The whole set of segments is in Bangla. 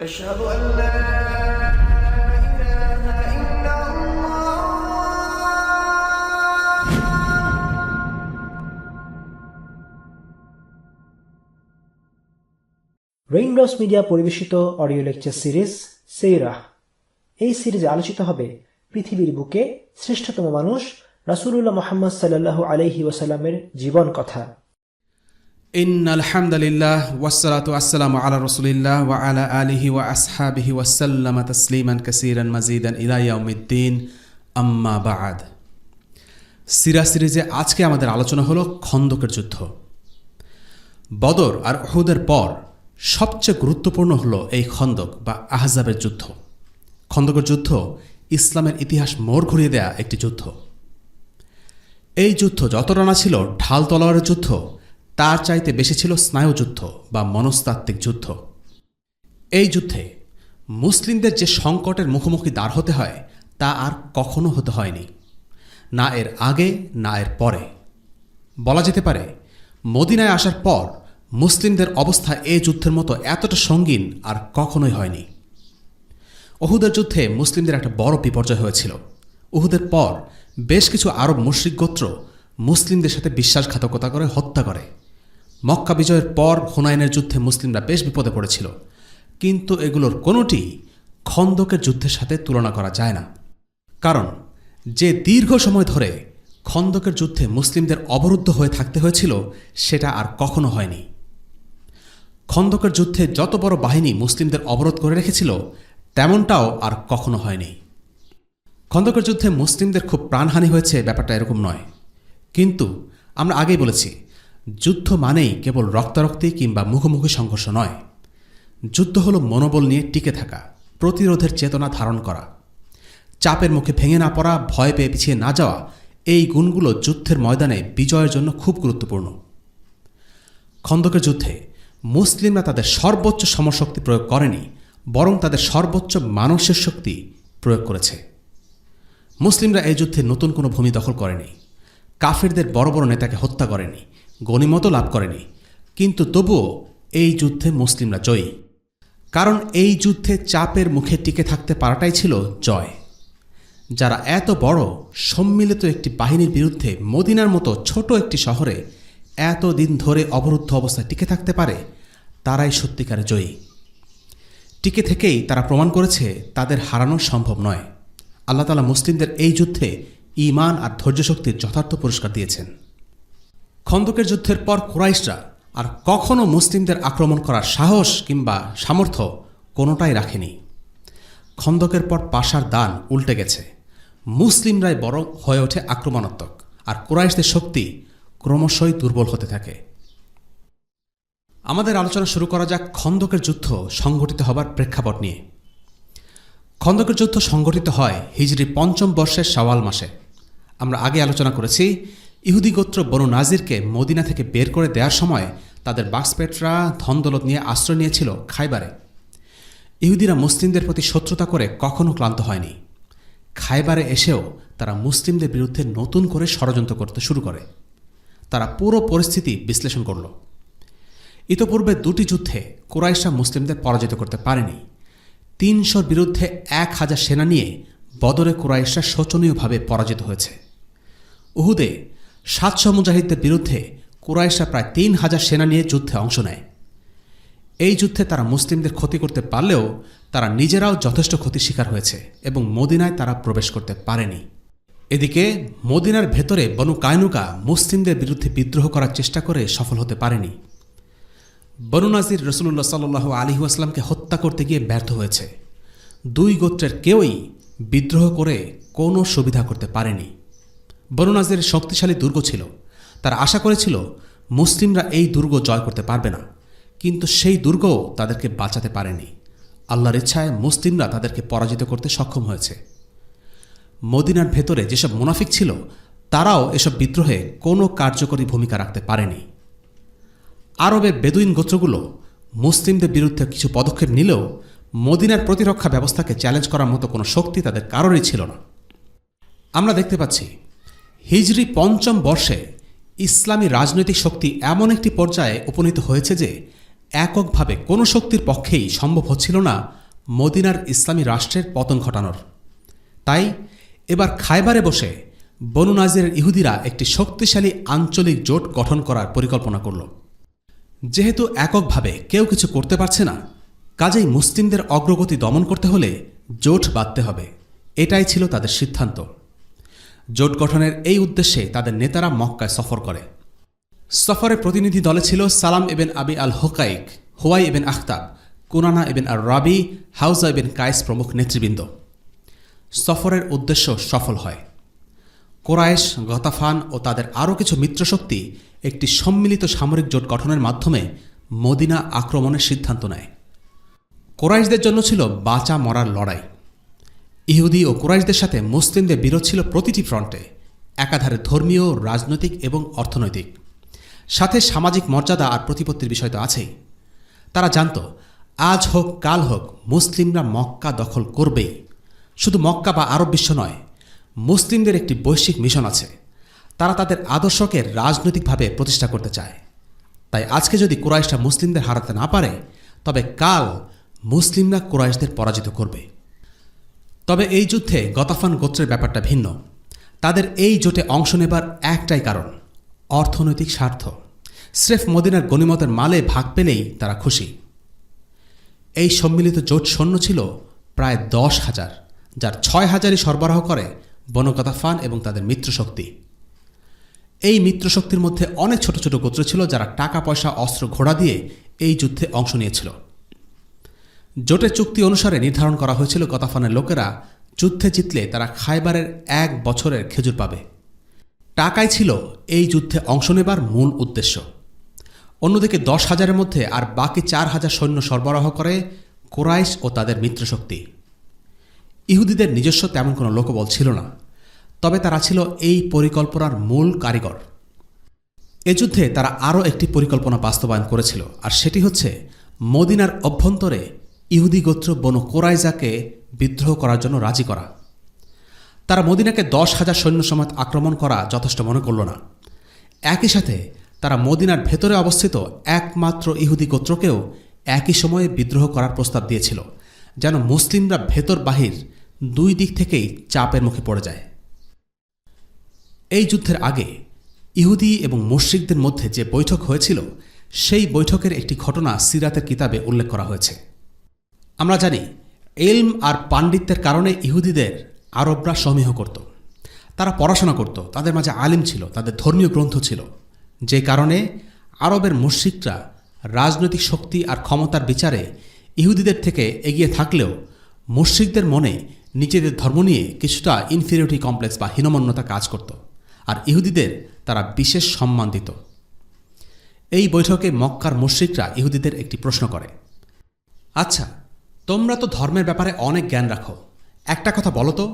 أشهد أن لا إله إلا الله রেইনড্রপস মিডিয়া পরিবেশিত অডিও লেকচার সিরিজ সেইরাহ। এই সিরিজে আলোচিত হবে পৃথিবীর বুকে শ্রেষ্ঠতম মানুষ রাসূলুল্লাহ মুহাম্মদ সাল্লাল্লাহু আলাইহি ওয়াসাল্লামের জীবন কথা। ইন্নাল হামদুলিল্লাহ ওয়াসসালাতু ওয়াসসালামু আলা রাসূলিল্লাহ ওয়া আলা আলিহি ওয়া আসহাবিহি ওয়া সাল্লামা তাসলিমান কাসীরান মাজিদান ইলা ইয়াউমিদ্দিন, আম্মা বা'দ। সিরা সিরিজে আজকে আমাদের আলোচনা হলো খন্দকের যুদ্ধ। বদর আর উহুদের পর সবচেয়ে গুরুত্বপূর্ণ হলো এই খন্দক বা আহজাবের যুদ্ধ। খন্দকের যুদ্ধ ইসলামের ইতিহাস মোড় ঘুরিয়ে দেয়া একটি যুদ্ধ। এই যুদ্ধ যতটা না ছিল ঢাল তলোয়ারের যুদ্ধ, তার চাইতে বেশি ছিল স্নায়ুযুদ্ধ বা মনস্তাত্ত্বিক যুদ্ধ। এই যুদ্ধে মুসলিমদের যে সংকটের মুখোমুখি দাঁড় হতে হয় তা আর কখনো হতে হয়নি, না এর আগে না এর পরে। বলা যেতে পারে মদিনায় আসার পর মুসলিমদের অবস্থা এই যুদ্ধের মতো এতটা সঙ্গীন আর কখনোই হয়নি। উহুদের যুদ্ধে মুসলিমদের একটা বড় বিপর্যয় হয়েছিল। উহুদের পর বেশ কিছু আরব মুশরিক গোত্র মুসলিমদের সাথে বিশ্বাসঘাতকতা করে হত্যা করে। মক্কা বিজয়ের পর হুনাইনের যুদ্ধে মুসলিমরা বেশ বিপদে পড়েছিল, কিন্তু এগুলোর কোনোটি খন্দকের যুদ্ধের সাথে তুলনা করা যায় না। কারণ যে দীর্ঘ সময় ধরে খন্দকের যুদ্ধে মুসলিমদের অবরুদ্ধ হয়ে থাকতে হয়েছিল সেটা আর কখনো হয়নি। খন্দকের যুদ্ধে যত বড় বাহিনী মুসলিমদের অবরোধ করে রেখেছিল তেমনটাও আর কখনো হয়নি। খন্দকের যুদ্ধে মুসলিমদের খুব প্রাণহানি হয়েছে ব্যাপারটা এরকম নয়, কিন্তু আমরা আগেই বলেছি যুদ্ধ মানেই কেবল রক্তারক্তি কিংবা মুখোমুখি সংঘর্ষ নয়। যুদ্ধ হলো মনোবল নিয়ে টিকে থাকা, প্রতিরোধের চেতনা ধারণ করা, চাপের মুখে ভেঙে না পড়া, ভয় পেয়ে পিছিয়ে না যাওয়া। এই গুণগুলো যুদ্ধের ময়দানে বিজয়ের জন্য খুব গুরুত্বপূর্ণ। খন্দকের যুদ্ধে মুসলিমরা তাদের সর্বোচ্চ সমরশক্তি প্রয়োগ করেনি, বরং তাদের সর্বোচ্চ মানসিক শক্তি প্রয়োগ করেছে। মুসলিমরা এই যুদ্ধে নতুন কোনো ভূমি দখল করেনি, কাফিরদের বড় বড় নেতাকে হত্যা করেনি, গনিমতও লাভ করেনি, কিন্তু তবুও এই যুদ্ধে মুসলিমরা জয়ী। কারণ এই যুদ্ধে চাপের মুখে টিকে থাকতে পারাটাই ছিল জয়। যারা এত বড় সম্মিলিত একটি বাহিনীর বিরুদ্ধে মদিনার মতো ছোট একটি শহরে এত দিন ধরে অবরুদ্ধ অবস্থায় টিকে থাকতে পারে, তারাই সত্যিকারে জয়ী। টিকে থেকেই তারা প্রমাণ করেছে তাদের হারানো সম্ভব নয়। আল্লাহ তাআলা মুসলিমদের এই যুদ্ধে ঈমান আর ধৈর্যশক্তির যথার্থ পুরস্কার দিয়েছেন। খন্দকের যুদ্ধের পর কুরাইশরা আর কখনো মুসলিমদের আক্রমণ করার সাহস কিংবা সামর্থ্য কোনোটাই রাখেনি। খন্দকের পর পাশার দান উল্টে গেছে, মুসলিমরাই বরং হয়ে ওঠে আক্রমণাত্মক, আর কুরাইশদের শক্তি ক্রমশই দুর্বল হতে থাকে। আমাদের আলোচনা শুরু করা যাক খন্দকের যুদ্ধ সংঘটিত হবার প্রেক্ষাপট নিয়ে। খন্দকের যুদ্ধ সংঘটিত হয় হিজরি ৫ম বর্ষের শাওয়াল মাসে। আমরা আগে আলোচনা করেছি ইহুদি গোত্র বনু নাজিরকে মদিনা থেকে বের করে দেওয়ার সময় তাদের বাক্সপেটরা ধনদৌলত নিয়ে আশ্রয় নিয়েছিল খাইবারে। ইহুদিরা মুসলিমদের প্রতি শত্রুতা করে কখনো ক্লান্ত হয়নি। খাইবারে এসেও তারা মুসলিমদের বিরুদ্ধে নতুন করে ষড়যন্ত্র করতে শুরু করে। তারা পুরো পরিস্থিতি বিশ্লেষণ করল। ইতোপূর্বে দুটি যুদ্ধে কুরাইশরা মুসলিমদের পরাজিত করতে পারেনি। ৩০০-র বিরুদ্ধে ১,০০০ সেনা নিয়ে বদরে কুরাইশরা শোচনীয়ভাবে পরাজিত হয়েছে। উহুদে ৭০০ মুজাহিদদের বিরুদ্ধে কুরাইশরা প্রায় ৩,০০০ সেনা নিয়ে যুদ্ধে অংশ নেয়। এই যুদ্ধে তারা মুসলিমদের ক্ষতি করতে পারলেও তারা নিজেরাও যথেষ্ট ক্ষতির শিকার হয়েছে এবং মদিনায় তারা প্রবেশ করতে পারেনি। এদিকে মদিনার ভেতরে বনু কায়নুকা মুসলিমদের বিরুদ্ধে বিদ্রোহ করার চেষ্টা করে সফল হতে পারেনি। বনু নাজির রাসূলুল্লাহ সাল্লাল্লাহু আলাইহি ওয়াসাল্লামকে হত্যা করতে গিয়ে ব্যর্থ হয়েছে। দুই গোত্রের কেউই বিদ্রোহ করে কোনো সুবিধা করতে পারেনি। বনু নাজিরের শক্তিশালী দুর্গ ছিল, তারা আশা করেছিল মুসলিমরা এই দুর্গ জয় করতে পারবে না, কিন্তু সেই দুর্গও তাদেরকে বাঁচাতে পারেনি। আল্লাহর ইচ্ছায় মুসলিমরা তাদেরকে পরাজিত করতে সক্ষম হয়েছে। মদিনার ভেতরে যেসব মুনাফিক ছিল তারাও এসব বিদ্রোহে কোনো কার্যকরী ভূমিকা রাখতে পারেনি। আরবের বেদুইন গোত্রগুলো মুসলিমদের বিরুদ্ধে কিছু পদক্ষেপ নিলেও মদিনার প্রতিরক্ষা ব্যবস্থাকে চ্যালেঞ্জ করার মতো কোনো শক্তি তাদের কারোরই ছিল না। আমরা দেখতে পাচ্ছি হিজরি ৫ম বর্ষে ইসলামী রাজনৈতিক শক্তি এমন একটি পর্যায়ে উপনীত হয়েছে যে এককভাবে কোনো শক্তির পক্ষেই সম্ভব হচ্ছিল না মদিনার ইসলামী রাষ্ট্রের পতন ঘটানোর। তাই এবার খায়বারে বসে বনু নাজিরের ইহুদিরা একটি শক্তিশালী আঞ্চলিক জোট গঠন করার পরিকল্পনা করল। যেহেতু এককভাবে কেউ কিছু করতে পারছে না, কাজেই মুসলিমদের অগ্রগতি দমন করতে হলে জোট বাঁধতে হবে, এটাই ছিল তাদের সিদ্ধান্ত। জোট গঠনের এই উদ্দেশ্যে তাদের নেতারা মক্কায় সফর করে। সফরের প্রতিনিধি দলে ছিল সালাম ইবেন আবি আল হুকাইক, হুয়াই ইবেন আখতাব, কুনানা ইবেন আর রাবি, হাউজা ইবেন কায়েস প্রমুখ নেতৃবৃন্দ। সফরের উদ্দেশ্য সফল হয়। কোরায়েশ, গতাফান ও তাদের আরও কিছু মিত্রশক্তি একটি সম্মিলিত সামরিক জোট গঠনের মাধ্যমে মদিনা আক্রমণের সিদ্ধান্ত নেয়। কোরাইশদের জন্য ছিল বাঁচা মরার লড়াই। ইহুদি ও কোরাইশদের সাথে মুসলিমদের বিরোধ ছিল প্রতিটি ফ্রন্টে, একাধারে ধর্মীয়, রাজনৈতিক এবং অর্থনৈতিক, সাথে সামাজিক মর্যাদা আর প্রতিপত্তির বিষয় তো আছেই। তারা জানত আজ হোক কাল হোক মুসলিমরা মক্কা দখল করবেই। শুধু মক্কা বা আরব বিশ্ব নয়, মুসলিমদের একটি বৈশ্বিক মিশন আছে। তারা তাদের আদর্শকে রাজনৈতিকভাবে প্রতিষ্ঠা করতে চায়। তাই আজকে যদি কুরাইশরা মুসলিমদের হারাতে না পারে, তবে কাল মুসলিমরা কুরাইশদের পরাজিত করবে। তবে এই যুদ্ধে গতাফান গোত্রের ব্যাপারটা ভিন্ন। তাদের এই জোটে অংশ নেবার একটাই কারণ, অর্থনৈতিক স্বার্থ। স্রেফ মদিনার গনিমতের মালে ভাগ পেলেই তারা খুশি। এই সম্মিলিত জোট সৈন্য ছিল প্রায় 10,000, যার 6,000ই সরবরাহ করে বনু গতাফান এবং তাদের মিত্রশক্তি। এই মিত্রশক্তির মধ্যে অনেক ছোট ছোট গোত্র ছিল যারা টাকা পয়সা, অস্ত্র, ঘোড়া দিয়ে এই যুদ্ধে অংশ নিয়েছিল। জোটের চুক্তি অনুসারে নির্ধারণ করা হয়েছিল গতাফানের লোকেরা যুদ্ধে জিতলে তারা খায়বারের 1 বছরের খেজুর পাবে। টাকাই ছিল এই যুদ্ধে অংশ নেবার মূল উদ্দেশ্য। অন্যদিকে 10,000-এর মধ্যে আর বাকি 4,000 সৈন্য সরবরাহ করে কোরাইশ ও তাদের মিত্রশক্তি। ইহুদিদের নিজস্ব তেমন কোনো লোকবল ছিল না, তবে তারা ছিল এই পরিকল্পনার মূল কারিগর। এ যুদ্ধে তারা আরও একটি পরিকল্পনা বাস্তবায়ন করেছিল, আর সেটি হচ্ছে মদিনার অভ্যন্তরে ইহুদি গোত্র বনু কোরাইজাকে বিদ্রোহ করার জন্য রাজি করা। তারা মদিনাকে 10,000 সৈন্য সমেত আক্রমণ করা যথেষ্ট মনে করল না। একই সাথে তারা মদিনার ভেতরে অবস্থিত একমাত্র ইহুদি গোত্রকেও একই সময়ে বিদ্রোহ করার প্রস্তাব দিয়েছিল, যেন মুসলিমরা ভেতর বাহির দুই দিক থেকেই চাপের মুখে পড়ে যায়। এই যুদ্ধের আগে ইহুদি এবং মুশরিকদের মধ্যে যে বৈঠক হয়েছিল, সেই বৈঠকের একটি ঘটনা সিরাতের কিতাবে উল্লেখ করা হয়েছে। আমরা জানি ইলম আর পাণ্ডিত্যের কারণে ইহুদিদের আরবরা সমীহ করত। তারা পড়াশোনা করত, তাদের মাঝে আলিম ছিল, তাদের ধর্মীয় গ্রন্থ ছিল, যে কারণে আরবের মুশরিকরা রাজনৈতিক শক্তি আর ক্ষমতার বিচারে ইহুদিদের থেকে এগিয়ে থাকলেও মুশরিকদের মনে নিজেদের ধর্ম নিয়ে কিছুটা ইনফিরিয়রিটি কমপ্লেক্স বা হীনমন্যতা কাজ করত, আর ইহুদিদের তারা বিশেষ সম্মান দিত। এই বৈঠকে মক্কার মুশরিকরা ইহুদিদের একটি প্রশ্ন করে, আচ্ছা, তোমরা তো ধর্মের ব্যাপারে অনেক জ্ঞান রাখো, একটা কথা বলো তো,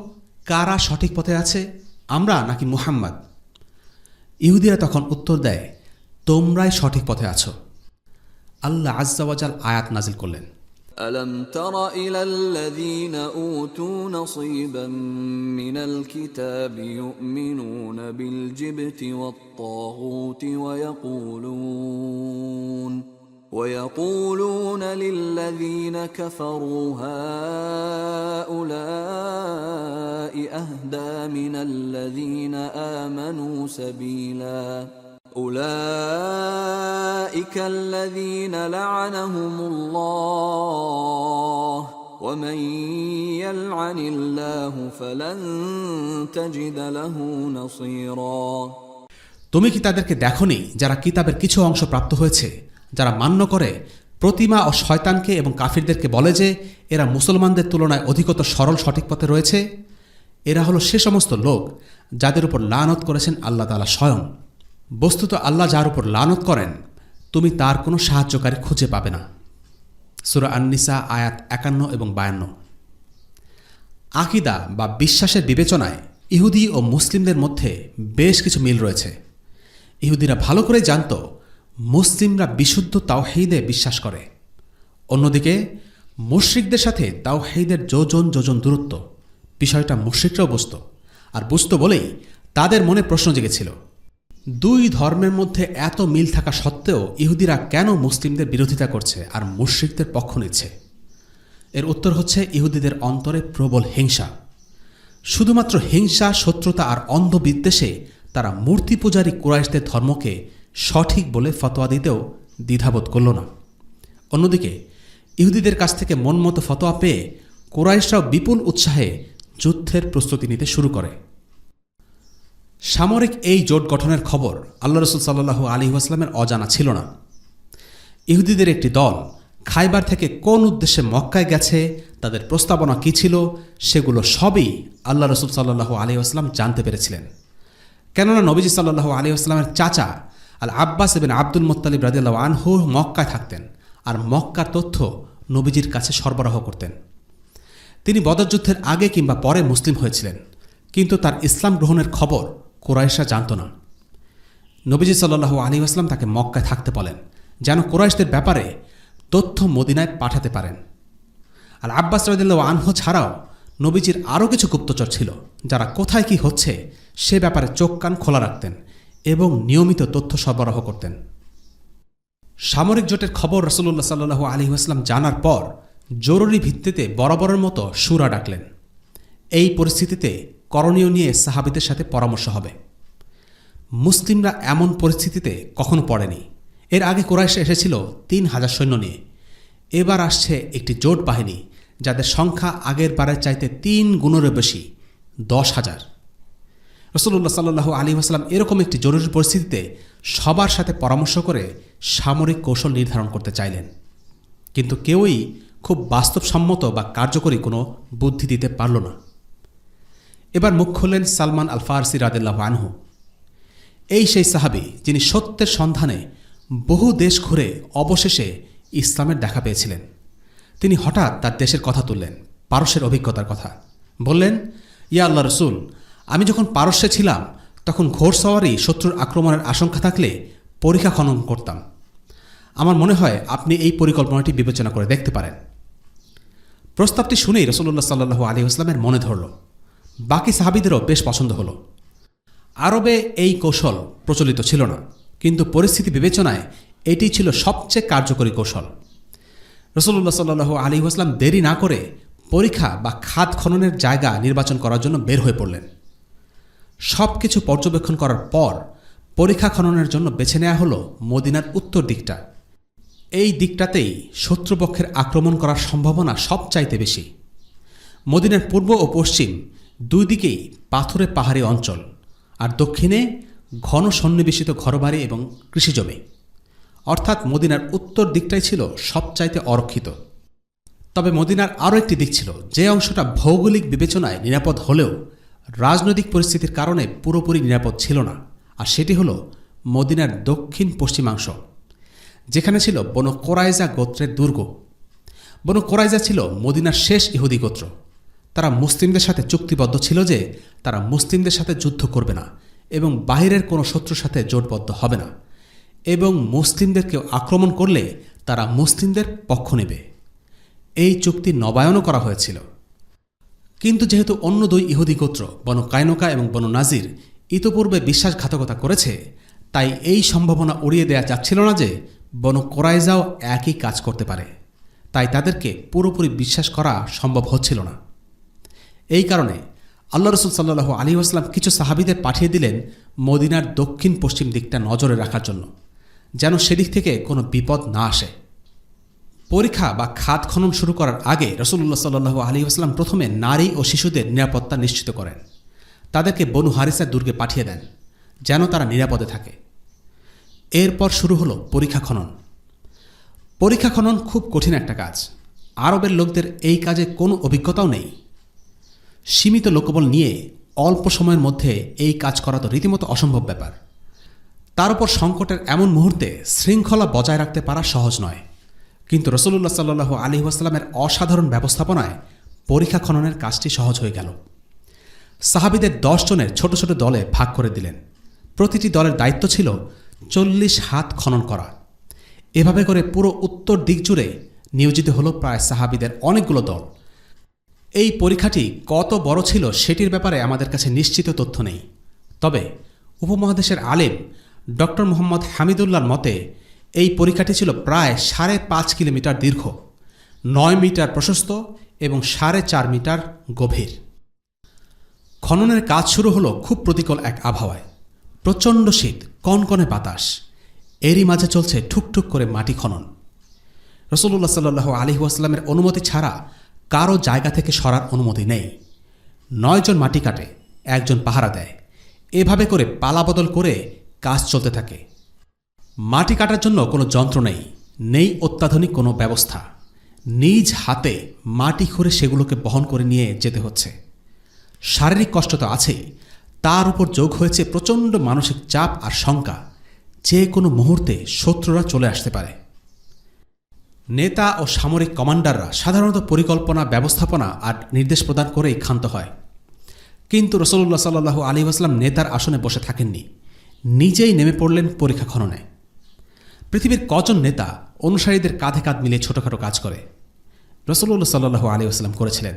কারা সঠিক পথে আছে, আমরা নাকি মুহাম্মদ? ইহুদিরা তখন উত্তর দেয়, তোমরাই সঠিক পথে আছো। আল্লাহ আজ্জা ওয়া জাল আয়াত নাজিল করলেন, ألم تر إلى الذين أوتوا نصيبا من الكتاب يؤمنون بالجبت والطاغوت ويقولون للذين كفروا هؤلاء أهدى من الذين آمنوا سبيلا أولئك الذين لعنهم الله ومن يلعن الله فلن تجد له نصيرا। তুমি কি তাদেরকে দেখোনি যারা কিতাবের কিছু অংশ প্রাপ্ত হয়েছে, যারা মান্য করে প্রতিমা ও শয়তানকে এবং কাফিরদেরকে বলে যে এরা মুসলমানদের তুলনায় অধিকতর সরল সঠিক পথে রয়েছে? এরা হলো সে সমস্ত লোক যাদের উপর লানত করেছেন আল্লাহ তাআলা স্বয়ং। বস্তুত আল্লাহ যার উপর লানত করেন, তুমি তার কোনো সাহায্যকারী খুঁজে পাবে না। সূরা আন-নিসা আয়াত 51 এবং 52। আকীদা বা বিশ্বাসের বিবেচনায় ইহুদি ও মুসলিমদের মধ্যে বেশ কিছু মিল রয়েছে। ইহুদিরা ভালো করে জানত মুসলিমরা বিশুদ্ধ তাওহীদে বিশ্বাস করে। অন্যদিকে মুশরিকদের সাথে তাওহীদের যোজন যোজন দূরত্ব, বিষয়টা মুশরিকরাও বুঝত, আর বুঝত বলেই তাদের মনে প্রশ্ন জেগেছিল, দুই ধর্মের মধ্যে এত মিল থাকা সত্ত্বেও ইহুদিরা কেন মুসলিমদের বিরোধিতা করছে আর মুশরিকদের পক্ষ নিচ্ছে? এর উত্তর হচ্ছে ইহুদিদের অন্তরে প্রবল হিংসা। শুধুমাত্র হিংসা, শত্রুতা আর অন্ধ বিদ্বেষে তারা মূর্তি পূজারী কুরাইশদের ধর্মকে সঠিক বলে ফতোয়া দিতেও দ্বিধাবোধ করল না। অন্যদিকে ইহুদিদের কাছ থেকে মনমতো ফতোয়া পেয়ে কুরাইশরাও বিপুল উৎসাহে যুদ্ধের প্রস্তুতি নিতে শুরু করে। সামরিক এই জোট গঠনের খবর আল্লাহ রসুল সাল্লাল্লাহু আলাইহি ওয়াসাল্লামের অজানা ছিল না। ইহুদিদের একটি দল খাইবার থেকে কোন উদ্দেশ্যে মক্কায় গেছে, তাদের প্রস্তাবনা কী ছিল, সেগুলো সবই আল্লাহ রসুল সাল্লাল্লাহু আলাইহি ওয়াসাল্লাম জানতে পেরেছিলেন। কেননা নবীজি সাল্লাল্লাহু আলাইহি ওয়াসাল্লামের চাচা আল আব্বাস ইবনে আব্দুল মুত্তালিব রাদিয়াল্লাহু আনহু মক্কায় থাকতেন আর মক্কার তথ্য নবীজির কাছে সরবরাহ করতেন। তিনি বদর যুদ্ধের আগে কিংবা পরে মুসলিম হয়েছিলেন, কিন্তু তার ইসলাম গ্রহণের খবর কুরাইশরা জানত না। নবীজি সাল্লাল্লাহু আলাইহি ওয়াসাল্লাম তাকে মক্কায় থাকতে বলেন, যেন কুরাইশদের ব্যাপারে তথ্য মদিনায় পাঠাতে পারেন। আল আব্বাস রাদিয়াল্লাহু আনহু ছাড়াও নবীজির আরও কিছু গুপ্তচর ছিল, যারা কোথায় কি হচ্ছে সে ব্যাপারে চোখ কান খোলা রাখতেন এবং নিয়মিত তথ্য সরবরাহ করতেন। সামরিক জোটের খবর রাসূলুল্লাহ সাল্লাল্লাহু আলাইহি ওয়াসাল্লাম জানার পর জরুরি ভিত্তিতে বরাবরের মতো শুরা ডাকলেন। এই পরিস্থিতিতে করণীয় নিয়ে সাহাবীদের সাথে পরামর্শ হবে। মুসলিমরা এমন পরিস্থিতিতে কখনো পড়েনি। এর আগে কুরাইশরা এসেছিল ৩,০০০ সৈন্য নিয়ে, এবার আসছে একটি জোট বাহিনী যাদের সংখ্যা আগের বারের চাইতে ৩ গুণেরও বেশি, ১০,০০০। রাসূলুল্লাহ সাল্লাল্লাহু আলাইহি ওয়াসাল্লাম এরকম একটি জরুরি পরিস্থিতিতে সবার সাথে পরামর্শ করে সামরিক কৌশল নির্ধারণ করতে চাইলেন, কিন্তু কেউই খুব বাস্তবসম্মত বা কার্যকরী কোনো বুদ্ধি দিতে পারল না। এবার মুখ খুললেন সালমান আল ফারসি রাদিয়াল্লাহু আনহু। এই সেই সাহাবী যিনি সত্যের সন্ধানে বহু দেশ ঘুরে অবশেষে ইসলামের দেখা পেয়েছিলেন। তিনি হঠাৎ তার দেশের কথা তুললেন, পারস্যের অভিজ্ঞতার কথা। বললেন, ইয়া আল্লাহ রসুল, আমি যখন পারস্যে ছিলাম তখন ঘোড়সওয়ারি শত্রুর আক্রমণের আশঙ্কা থাকলে পরিখা খনন করতাম। আমার মনে হয় আপনি এই পরিকল্পনাটি বিবেচনা করে দেখতে পারেন। প্রস্তাবটি শুনেই রাসূলুল্লাহ সাল্লাল্লাহু আলাইহি ওয়াসাল্লামের মনে ধরল। বাকি সাহাবীদেরও বেশ পছন্দ হলো। আরবে এই কৌশল প্রচলিত ছিল না, কিন্তু পরিস্থিতি বিবেচনায় এটি ছিল সবচেয়ে কার্যকরী কৌশল। রাসূলুল্লাহ সাল্লাল্লাহু আলাইহি ওয়াসাল্লাম দেরি না করে পরিখা বা খাদ খননের জায়গা নির্বাচন করার জন্য বের হয়ে পড়লেন। সব কিছু পর্যবেক্ষণ করার পর পরিখা খননের জন্য বেছে নেওয়া হলো মদিনার উত্তর দিকটা। এই দিকটাতেই শত্রুপক্ষের আক্রমণ করার সম্ভাবনা সবচাইতে বেশি। মদিনার পূর্ব ও পশ্চিম দুই দিকেই পাথুরে পাহাড়ি অঞ্চল, আর দক্ষিণে ঘন সন্নিবেশিত ঘরবাড়ি এবং কৃষিজমি। অর্থাৎ মদিনার উত্তর দিকটাই ছিল সবচাইতে অরক্ষিত। তবে মদিনার আরও একটি দিক ছিল যে অংশটা ভৌগোলিক বিবেচনায় নিরাপদ হলেও রাজনৈতিক পরিস্থিতির কারণে পুরোপুরি নিরাপদ ছিল না, আর সেটি হল মদিনার দক্ষিণ পশ্চিমাংশ, যেখানে ছিল বনু কোরাইজা গোত্রের দুর্গ। বনু কোরাইজা ছিল মদিনার শেষ ইহুদি গোত্র। তারা মুসলিমদের সাথে চুক্তিবদ্ধ ছিল যে তারা মুসলিমদের সাথে যুদ্ধ করবে না এবং বাহিরের কোনো শত্রুর সাথে জোটবদ্ধ হবে না, এবং মুসলিমদেরকে আক্রমণ করলে তারা মুসলিমদের পক্ষ নেবে। এই চুক্তি নবায়নও করা হয়েছিল। কিন্তু যেহেতু অন্য দুই ইহুদি গোত্র বনু কায়নুকা এবং বনু নাজির ইতোপূর্বে বিশ্বাসঘাতকতা করেছে, তাই এই সম্ভাবনা উড়িয়ে দেয়া যাচ্ছিল না যে বনু কোরাইজাও একই কাজ করতে পারে। তাই তাদেরকে পুরোপুরি বিশ্বাস করা সম্ভব হচ্ছিল না। এই কারণে আল্লাহ রসুল সাল্লাল্লাহু আলাইহি ওয়াসাল্লাম কিছু সাহাবীদের পাঠিয়ে দিলেন মদিনার দক্ষিণ পশ্চিম দিকটা নজরে রাখার জন্য, যেন সেদিক থেকে কোনো বিপদ না আসে। পরিখা বা খাদ খনন শুরু করার আগে রাসূলুল্লাহ সাল্লাল্লাহু আলাইহি ওয়াসাল্লাম প্রথমে নারী ও শিশুদের নিরাপত্তা নিশ্চিত করেন। তাদেরকে বনু হারিসা দুর্গে পাঠিয়ে দেন যেন তারা নিরাপদে থাকে। এরপর শুরু হলো পরিখা খনন। পরিখা খনন খুব কঠিন একটা কাজ। আরবের লোকদের এই কাজে কোনো অভিজ্ঞতাও নেই। সীমিত লোকবল নিয়ে অল্প সময়ের মধ্যে এই কাজ করা তো রীতিমতো অসম্ভব ব্যাপার। তার উপর সংকটের এমন মুহূর্তে শৃঙ্খলা বজায় রাখতে পারা সহজ নয়। কিন্তু রাসূলুল্লাহ সাল্লাল্লাহু আলাইহি ওয়াসাল্লামের অসাধারণ ব্যবস্থাপনায় পরিখা খননের কাজটি সহজ হয়ে গেল। সাহাবীদের 10 জনের ছোট ছোট দলে ভাগ করে দিলেন। প্রতিটি দলের দায়িত্ব ছিল 40 হাত খনন করা। এভাবে করে পুরো উত্তর দিক জুড়ে নিয়োজিত হলো প্রায় সাহাবীদের অনেকগুলো দল। এই পরীক্ষাটি কত বড় ছিল সেটির ব্যাপারে আমাদের কাছে নিশ্চিত তথ্য নেই। তবে উপমহাদেশের আলেম ডক্টর মোহাম্মদ হামিদুল্লাহর মতে এই পরীক্ষাটি ছিল প্রায় 5.5 কিলোমিটার দীর্ঘ, 9 মিটার প্রশস্ত এবং 4.5 মিটার গভীর। খননের কাজ শুরু হলো খুব প্রতিকূল এক আবহাওয়ায়। প্রচণ্ড শীত, কনকনে বাতাস, এরই মাঝে চলছে ঠুকঠুক করে মাটি খনন। রাসূলুল্লাহ সাল্লাল্লাহু আলাইহি ওয়াসাল্লামের অনুমতি ছাড়া কারো জায়গা থেকে সরার অনুমতি নেই। 9 জন মাটি কাটে, 1 জন পাহারা দেয়। এভাবে করে পালাবদল করে কাজ চলতে থাকে। মাটি কাটার জন্য কোনো যন্ত্র নেই অত্যাধুনিক কোনো ব্যবস্থা। নিজ হাতে মাটি খুঁড়ে সেগুলোকে বহন করে নিয়ে যেতে হচ্ছে। শারীরিক কষ্ট তো আছেই, তার উপর যোগ হয়েছে প্রচণ্ড মানসিক চাপ আর শঙ্কা, যে কোনো মুহূর্তে শত্রুরা চলে আসতে পারে। নেতা ও সামরিক কমান্ডাররা সাধারণত পরিকল্পনা, ব্যবস্থাপনা আর নির্দেশ প্রদান করেই ক্ষান্ত হয়। কিন্তু রাসূলুল্লাহ সাল্লাল্লাহু আলাইহি ওয়াসাল্লাম নেতার আসনে বসে থাকেননি, নিজেই নেমে পড়লেন পরীক্ষা খননে। পৃথিবীর কজন নেতা অনুসারীদের কাঁধে কাঁধ মিলিয়ে ছোটখাটো কাজ করে? রাসূলুল্লাহ সাল্লাল্লাহু আলাইহি ওয়াসাল্লাম করেছিলেন।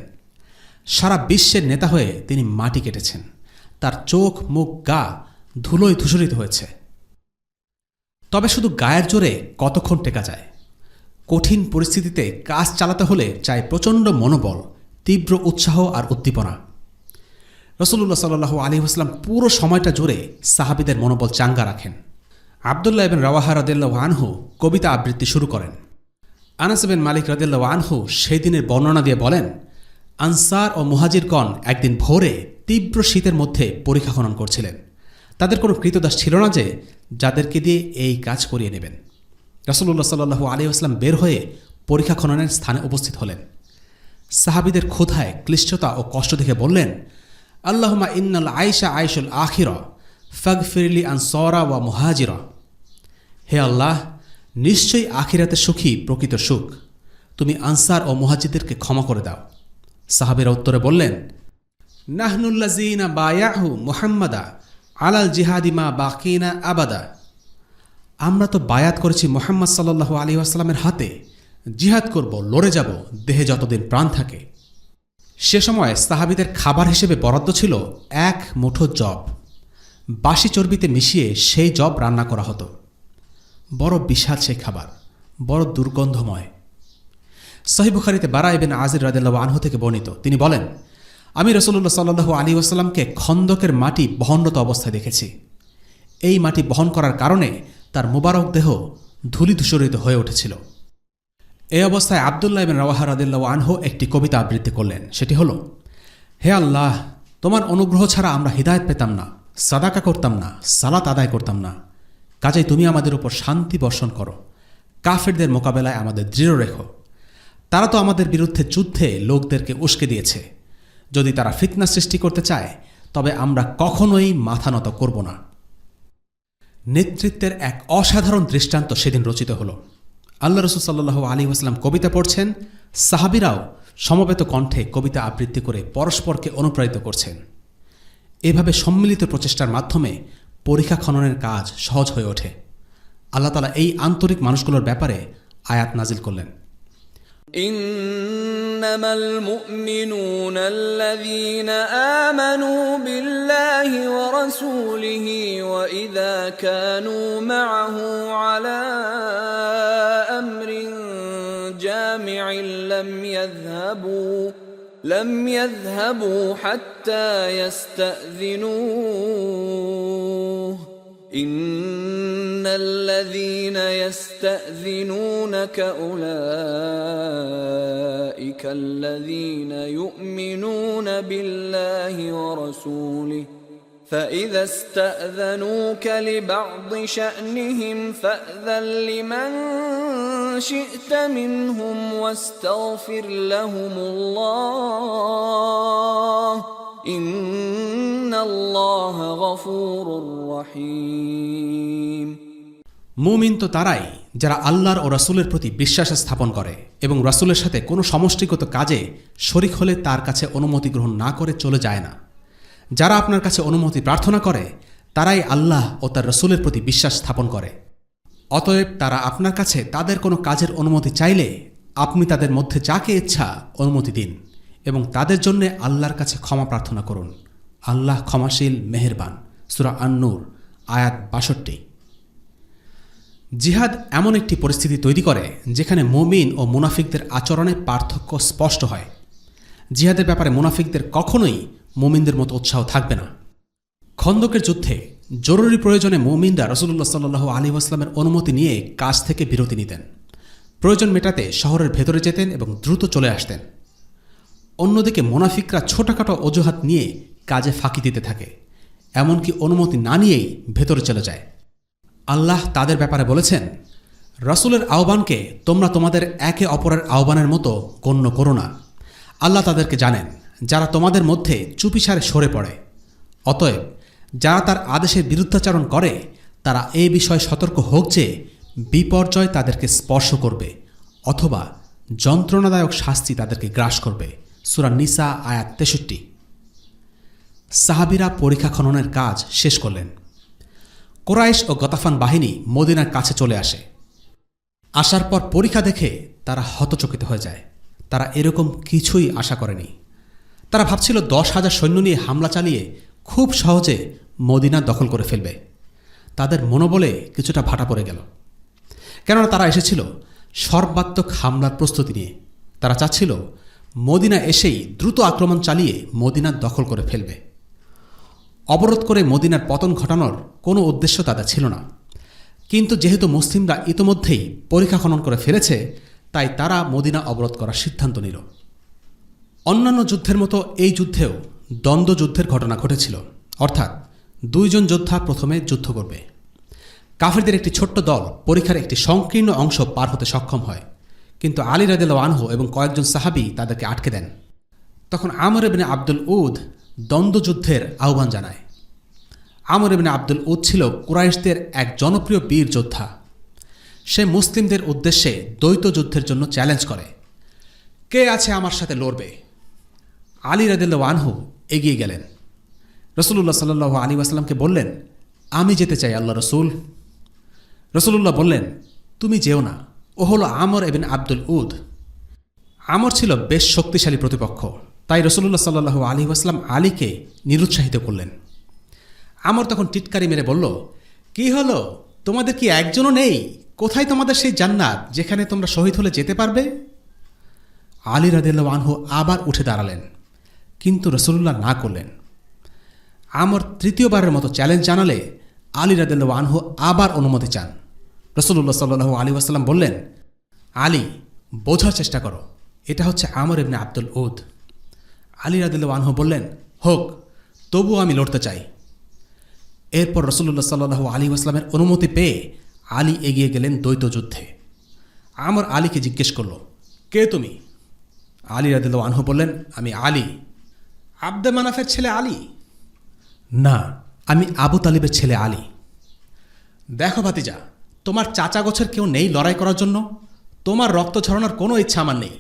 সারা বিশ্বের নেতা হয়ে তিনি মাটি কেটেছেন। তার চোখ, মুখ, গা ধুলোয় ধূসরিত হয়েছে। তবে শুধু গায়ের জোরে কতক্ষণ টেকা যায়? কঠিন পরিস্থিতিতে কাজ চালাতে হলে চাই প্রচণ্ড মনোবল, তীব্র উৎসাহ আর উদ্দীপনা। রাসূলুল্লাহ সাল্লাল্লাহু আলাইহি ওয়াসাল্লাম পুরো সময়টা জুড়ে সাহাবীদের মনোবল চাঙ্গা রাখেন। আব্দুল্লাহ ইবনে রাওয়াহা রাদিয়াল্লাহু আনহু কবিতা আবৃত্তি শুরু করেন। আনাস বিন মালিক রাদিয়াল্লাহু আনহু সেই দিনের বর্ণনা দিয়ে বলেন, আনসার ও মুহাজিরগণ একদিন ভোরে তীব্র শীতের মধ্যে পরীক্ষা খনন করছিলেন। তাদের কোনো কৃতদাস ছিল না যে যাদেরকে দিয়ে এই কাজ করিয়ে নেবেন। রাসূলুল্লাহ সাল্লাল্লাহু আলাইহি ওয়াসাল্লাম বের হয়ে পরীক্ষা খননের স্থানে উপস্থিত হলেন। সাহাবীদের ক্ষুধায়, ক্লিষ্টতা ও কষ্ট দেখে বললেন, আল্লাহুম্মা ইন্নাল আইশা আইশুল আখিরা ফাগফিরলি আনসারা ওয়া মুহাজিরা। হে আল্লাহ, নিশ্চয়ই আখিরাতে সুখী প্রকৃত সুখ, তুমি আনসার ও মুহাজিরদেরকে ক্ষমা করে দাও। সাহাবীরা উত্তরে বললেন, নাহনুল্লাযীনা বায়াহু মুহাম্মাদা আলাল জিহাদি মা বাকিনা আবাদা। আমরা তো বায়াত করেছি মুহাম্মদ সাল্লাল্লাহু আলাইহি ওয়াসাল্লামের হাতে, জিহাদ করব, লড়ে যাব দেহে যতদিন প্রাণ থাকে। সে সময় সাহাবীদের খাবার হিসেবে বরাদ্দ ছিল 1 মুঠো জব। বাসি চর্বিতে মিশিয়ে সেই জব রান্না করা হতো। বড় বিশাল সেই খাবার, বড় দুর্গন্ধময়। সহিহ বুখারীতে বারা ইবনে আযির রাদিয়াল্লাহু আনহু থেকে বর্ণিত, তিনি বলেন, আমি রাসূলুল্লাহ সাল্লাল্লাহু আলাইহি ওয়াসাল্লামকে খন্দকের মাটি বহনরত অবস্থায় দেখেছি। এই মাটি বহন করার কারণে তার মুবারক দেহ ধূলিধূসরিত হয়ে উঠেছিল। এই অবস্থায় আব্দুল্লাহ ইবনে রাওয়াহা রাদিয়াল্লাহু আনহু একটি কবিতা আবৃত্তি করলেন। সেটি হল, হে আল্লাহ, তোমার অনুগ্রহ ছাড়া আমরা হিদায়াত পেতাম না, সাদাকা করতাম না, সালাত আদায় করতাম না। কাজেই তুমি আমাদের উপর শান্তি বর্ষণ করো, কাফেরদের মোকাবেলায় আমাদের দৃঢ় রেখো। তারা তো আমাদের বিরুদ্ধে যুদ্ধে লোকদেরকে উস্কে দিয়েছে। যদি তারা ফিতনা সৃষ্টি করতে চায় তবে আমরা কখনোই মাথা নত করব না। নেতৃত্বের এক অসাধারণ দৃষ্টান্ত সেদিন রচিত হল। আল্লাহ রাসূল সাল্লাল্লাহু আলাইহি ওয়াসাল্লাম কবিতা পড়ছেন, সাহাবীরাও সমবেত কণ্ঠে কবিতা আবৃত্তি করে পরস্পরকে অনুপ্রাণিত করছেন। এভাবে সম্মিলিত প্রচেষ্টার মাধ্যমে পরীক্ষা খননের কাজ সহজ হয়ে ওঠে। আল্লাহ তাআলা এই আন্তরিক মানুষগুলোর ব্যাপারে আয়াত নাজিল করলেন। ইন্নামাল মুমিনুনা আল্লাযীনা আমানু বিল্লাহি ওয়া রাসূলিহি ওয়া ইযা কানু মা'আহু আলা আমরিন জামি'in لم يذهبوا حتى يستأذنوه إن الذين يستأذنونك أولئك الذين يؤمنون بالله ورسوله فإذا استأذنوك لبعض شأنهم فأذن لمن شئت منهم واستغفر لهم الله إن الله غفور رحيم। মুমিন তো তারাই যারা আল্লাহর ও রাসূলের প্রতি বিশ্বাস স্থাপন করে এবং রাসূলের সাথে কোনো সমষ্টিগত কাজে শরীক হলে তার কাছে অনুমতি গ্রহণ না করে চলে যায় না। যারা আপনার কাছে অনুমতি প্রার্থনা করে তারাই আল্লাহ ও তার রাসূলের প্রতি বিশ্বাস স্থাপন করে। অতএব তারা আপনার কাছে তাদের কোনো কাজের অনুমতি চাইলে আপনি তাদের মধ্যে যাকে ইচ্ছা অনুমতি দিন এবং তাদের জন্য আল্লাহর কাছে ক্ষমা প্রার্থনা করুন। আল্লাহ ক্ষমাশীল, মেহেরবান। সূরা আন-নূর আয়াত ৬২। জিহাদ এমন একটি পরিস্থিতি তৈরি করে যেখানে মুমিন ও মুনাফিকদের আচরণে পার্থক্য স্পষ্ট হয়। জিহাদের ব্যাপারে মুনাফিকদের কখনোই মুমিনদের মতো উৎসাহ থাকবে না। খন্দকের যুদ্ধে জরুরি প্রয়োজনে মুমিনরা রাসূলুল্লাহ সাল্লাল্লাহু আলাইহি ওয়াসাল্লামের অনুমতি নিয়ে কাজ থেকে বিরতি নিতেন। প্রয়োজন মেটাতে শহরের ভেতরে যেতেন এবং দ্রুত চলে আসতেন। অন্যদিকে মুনাফিকরা ছোটখাটো অজুহাত নিয়ে কাজে ফাঁকি দিতে থাকে, এমনকি অনুমতি না নিয়েই ভেতরে চলে যায়। আল্লাহ তাদের ব্যাপারে বলেছেন, রাসূলের আহ্বানকে তোমরা তোমাদের একে অপরের আহ্বানের মতো গণ্য করো না। আল্লাহ তাদেরকে জানেন যারা তোমাদের মধ্যে চুপিসারে সরে পড়ে। অতএব যারা তার আদেশের বিরুদ্ধাচরণ করে তারা এই বিষয়ে সতর্ক হোক যে বিপর্যয় তাদেরকে স্পর্শ করবে অথবা যন্ত্রণাদায়ক শাস্তি তাদেরকে গ্রাস করবে। সূরা নিসা আয়াত ৬৩। সাহাবীরা পরিখা খননের কাজ শেষ করলেন। কুরাইশ ও গতাফান বাহিনী মদিনার কাছে চলে আসে। আসার পর পরিখা দেখে তারা হতচকিত হয়ে যায়। তারা এরকম কিছুই আশা করেনি। তারা ভাবছিল ১০,০০০ সৈন্য নিয়ে হামলা চালিয়ে খুব সহজে মদিনা দখল করে ফেলবে। তাদের মনোবলে কিছুটা ভাটা পড়ে গেল, কেননা তারা এসেছিল সর্বাত্মক হামলার প্রস্তুতি নিয়ে। তারা চাচ্ছিল মদিনা এসেই দ্রুত আক্রমণ চালিয়ে মদিনা দখল করে ফেলবে। অবরোধ করে মদিনার পতন ঘটানোর কোনো উদ্দেশ্য তাদের ছিল না। কিন্তু যেহেতু মুসলিমরা ইতোমধ্যেই পরিখা খনন করে ফেলেছে, তাই তারা মদিনা অবরোধ করার সিদ্ধান্ত নিল। অন্যান্য যুদ্ধের মতো এই যুদ্ধেও দ্বন্দ্বযুদ্ধের ঘটনা ঘটেছিল, অর্থাৎ দুইজন যোদ্ধা প্রথমে যুদ্ধ করবে। কাফিরদের একটি ছোট্ট দল পরিখার একটি সংকীর্ণ অংশ পার হতে সক্ষম হয়, কিন্তু আলী রাদিয়াল্লাহু আনহু এবং কয়েকজন সাহাবী তাদেরকে আটকে দেন। তখন আমর ইবনে আব্দুল উদ দ্বন্দ্বযুদ্ধের আহ্বান জানায়। আমর ইবনে আব্দুল উদ ছিল কুরাইশদের এক জনপ্রিয় বীর যোদ্ধা। সে মুসলিমদের উদ্দেশ্যে দ্বৈত যুদ্ধের জন্য চ্যালেঞ্জ করে, কে আছে আমার সাথে লড়বে? আলী রাদিয়াল্লাহু আনহু এগিয়ে গেলেন। রাসূলুল্লাহ সাল্লাল্লাহু আলাইহি ওয়াসাল্লামকে বললেন, আমি যেতে চাই আল্লাহ রসুল। রাসূলুল্লাহ বললেন, তুমি যেও না, ও হলো আমর ইবনে আব্দুল উদ। আমর ছিল বেশ শক্তিশালী প্রতিপক্ষ, তাই রাসূলুল্লাহ সাল্লাল্লাহু আলাইহি ওয়াসাল্লাম আলীকে নিরুৎসাহিত করলেন। আমর তখন টিটকারি মেরে বলল, কি হলো, তোমাদের কি একজনও নেই? কোথায় তোমাদের সেই জান্নাত যেখানে তোমরা শহীদ হলে যেতে পারবে? আলী রাদিয়াল্লাহু আনহু আবার উঠে দাঁড়ালেন, কিন্তু রাসূলুল্লাহ না করলেন। আমর তৃতীয়বারের মতো চ্যালেঞ্জ জানালে আলী রাদিয়াল্লাহু আনহু আবার অনুমতি চান। রাসূলুল্লাহ সাল্লাল্লাহু আলাইহি ওয়াসাল্লাম বললেন, আলী, বোঝার চেষ্টা করো, এটা হচ্ছে আমর ইবনে আব্দুল উদ। আলী রাদিয়াল্লাহু আনহু বললেন, হোক, তবুও আমি লড়তে চাই। এরপর রাসূলুল্লাহ সাল্লাল্লাহু আলাইহি ওয়াসাল্লামের অনুমতি পেয়ে আলী এগিয়ে গেলেন দ্বৈত যুদ্ধে। আমর আলীকে জিজ্ঞেস করল, কে তুমি? আলী রাদিয়াল্লাহু আনহু বললেন, আমি আলী। আব্দে মানাফের ছেলে আলী? না, আমি আবু তালিবের ছেলে আলী। দেখো ভাতিজা, তোমার চাচা গোছের কেউ নেই লড়াই করার জন্য? তোমার রক্ত ঝরানোর কোনো ইচ্ছা আমার নেই।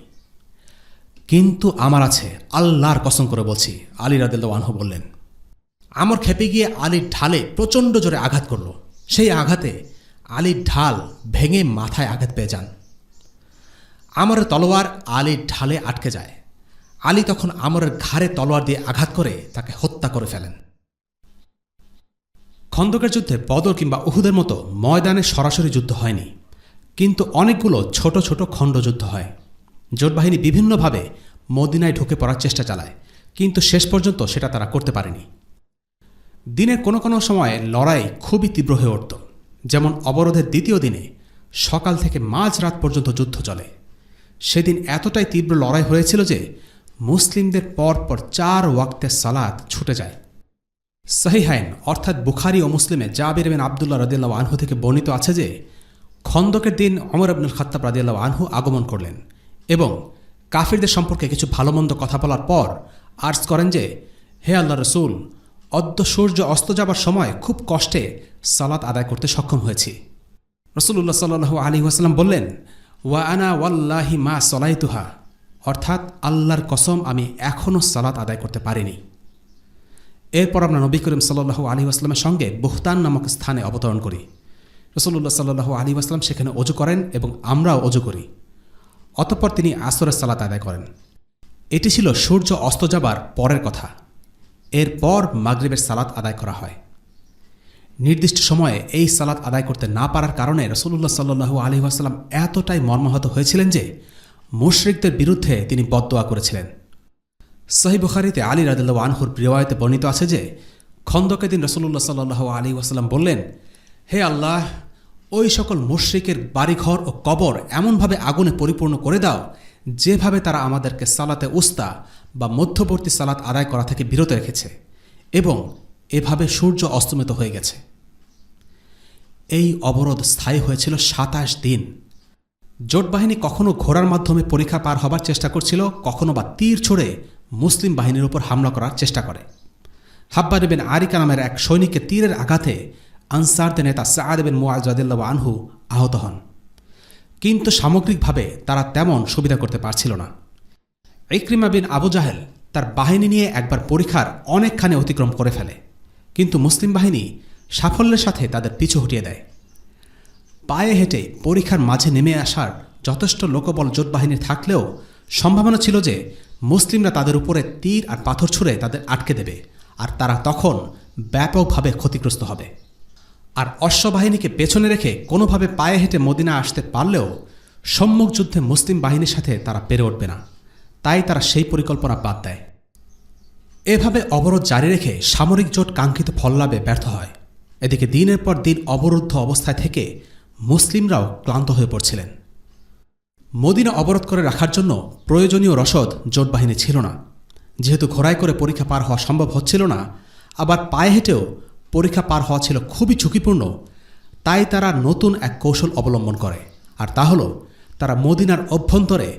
কিন্তু আমার আছে, আল্লাহর কসম করে বলছি, আলী রাদিয়াল্লাহু আনহু বললেন। আমর খেপে গিয়ে আলীর ঢালে প্রচণ্ড জোরে আঘাত করল। সেই আঘাতে আলীর ঢাল ভেঙে মাথায় আঘাত পেয়ে যান। আমরের তলোয়ার আলীর ঢালে আটকে যায়। আলী তখন আমরের ঘাড়ে তলোয়ার দিয়ে আঘাত করে তাকে হত্যা করে ফেলেন। খন্দকের যুদ্ধে বদর কিংবা উহুদের মতো ময়দানে সরাসরি যুদ্ধ হয়নি, কিন্তু অনেকগুলো ছোট ছোট খণ্ডযুদ্ধ হয়। জোটবাহিনী বিভিন্নভাবে মদিনায় ঢুকে পড়ার চেষ্টা চালায়, কিন্তু শেষ পর্যন্ত সেটা তারা করতে পারেনি। দিনের কোনো কোনো সময়ে লড়াই খুবই তীব্র হয়ে উঠত, যেমন অবরোধের দ্বিতীয় দিনে সকাল থেকে মাঝরাত পর্যন্ত যুদ্ধ চলে। সেদিন এতটাই তীব্র লড়াই হয়েছিল যে মুসলিমদের পরপর 4 ওয়াক্তের সালাত ছুটে যায়। সহিহাইন অর্থাৎ বুখারী ও মুসলিমে জাবির বিন আব্দুল্লাহ রাদিয়াল্লাহু আনহু থেকে বর্ণিত আছে যে খন্দকের দিন ওমর ইবনুল খাত্তাব রাদিয়াল্লাহু আনহু আগমন করলেন এবং কাফিরদের সম্পর্কে কিছু ভালোমন্দ কথা বলার পর আর্জ করেন যে, হে আল্লাহ রসুল, অদ্য সূর্য অস্ত যাবার সময় খুব কষ্টে সালাত আদায় করতে সক্ষম হয়েছি। রাসূলুল্লাহ সাল্লাল্লাহু আলাইহি ওয়াসাল্লাম বললেন, ওয়া আনা ওয়াল্লাহি মা সলাইতুহা, অর্থাৎ আল্লাহর কসম, আমি এখনও সালাত আদায় করতে পারিনি। এরপর আমরা নবী করিম সাল্লাল্লাহু আলাইহি ওয়াসাল্লামের সঙ্গে বুহতান নামক স্থানে অবতরণ করি। রাসূলুল্লাহ সাল্লাল্লাহু আলাইহি ওয়াসাল্লাম সেখানে ওযু করেন এবং আমরাও ওযু করি। অতঃপর তিনি আসরের সালাত আদায় করেন। এটি ছিল সূর্য অস্ত যাবার পরের কথা। এরপর মাগরিবের সালাত আদায় করা হয়। নির্দিষ্ট সময়ে এই সালাত আদায় করতে না পারার কারণে রাসূলুল্লাহ সাল্লাল্লাহু আলাইহি ওয়াসাল্লাম এতটাই মর্মাহত হয়েছিলেন যে মুশরিকদের বিরুদ্ধে তিনি বদদোয়া করেছিলেন। সহিহ বুখারীতে আলী রাদিয়াল্লাহু আনহুর রিওয়ায়াতে বর্ণিত আছে যে খন্দকের দিন রাসূলুল্লাহ সাল্লাল্লাহু আলাইহি ওয়াসাল্লাম বললেন, হে আল্লাহ, ওই সকল মুশরিকের বাড়িঘর ও কবর এমনভাবে আগুনে পরিপূর্ণ করে দাও যেভাবে তারা আমাদেরকে সালাতে উস্তা বা মধ্যবর্তী সালাত আদায় করা থেকে বিরত রেখেছে, এবং এভাবে সূর্য অস্তমিত হয়ে গেছে। এই অবরোধ স্থায়ী হয়েছিল ২৭ দিন। জোট বাহিনী কখনো ঘোড়ার মাধ্যমে পরীক্ষা পার হবার চেষ্টা করছিল, কখনো বা তীর ছড়ে মুসলিম বাহিনীর উপর হামলা করার চেষ্টা করে। হাব্বাব বিন আরিকা নামের এক সৈনিকের তীরের আঘাতে আনসারদের নেতা সাআদ বিন মুআয রাদিয়াল্লাহু আনহু আহত হন, কিন্তু সামগ্রিকভাবে তারা তেমন সুবিধা করতে পারছিল না। ইকরিমা বিন আবু জাহেল তার বাহিনী নিয়ে একবার পরীক্ষার অনেকখানি অতিক্রম করে ফেলে, কিন্তু মুসলিম বাহিনী সাফল্যের সাথে তাদের পিছু হটিয়ে দেয়। পায়ে হেঁটে পরীক্ষার মাঝে নেমে আসার যথেষ্ট লোকবল জোট বাহিনীর থাকলেও সম্ভাবনা ছিল যে মুসলিমরা তাদের উপরে তীর আর পাথর ছুঁড়ে তাদের আটকে দেবে, আর তারা তখন ব্যাপকভাবে ক্ষতিগ্রস্ত হবে। আর অশ্ববাহিনীকে পেছনে রেখে কোনোভাবে পায়ে হেঁটে মদিনা আসতে পারলেও সম্মুখ যুদ্ধে মুসলিম বাহিনীর সাথে তারা পেরে উঠবে না, তাই তারা সেই পরিকল্পনা বাদ দেয়। এভাবে অবরোধ জারি রেখে সামরিক জোট কাঙ্ক্ষিত ফল লাভে ব্যর্থ হয়। এদিকে দিনের পর দিন অবরুদ্ধ অবস্থায় থেকে মুসলিমরাও ক্লান্ত হয়ে পড়ছিলেন। মদিনা অবরোধ করে রাখার জন্য প্রয়োজনীয় রসদ জোট বাহিনী ছিল না। যেহেতু ঘোড়ায় করে পরীক্ষা পার হওয়া সম্ভব হচ্ছিল না, আবার পায়ে হেঁটেও পরীক্ষা পার হওয়া ছিল খুবই ঝুঁকিপূর্ণ, তাই তারা নতুন এক কৌশল অবলম্বন করে, আর তা হল তারা মদিনার অভ্যন্তরে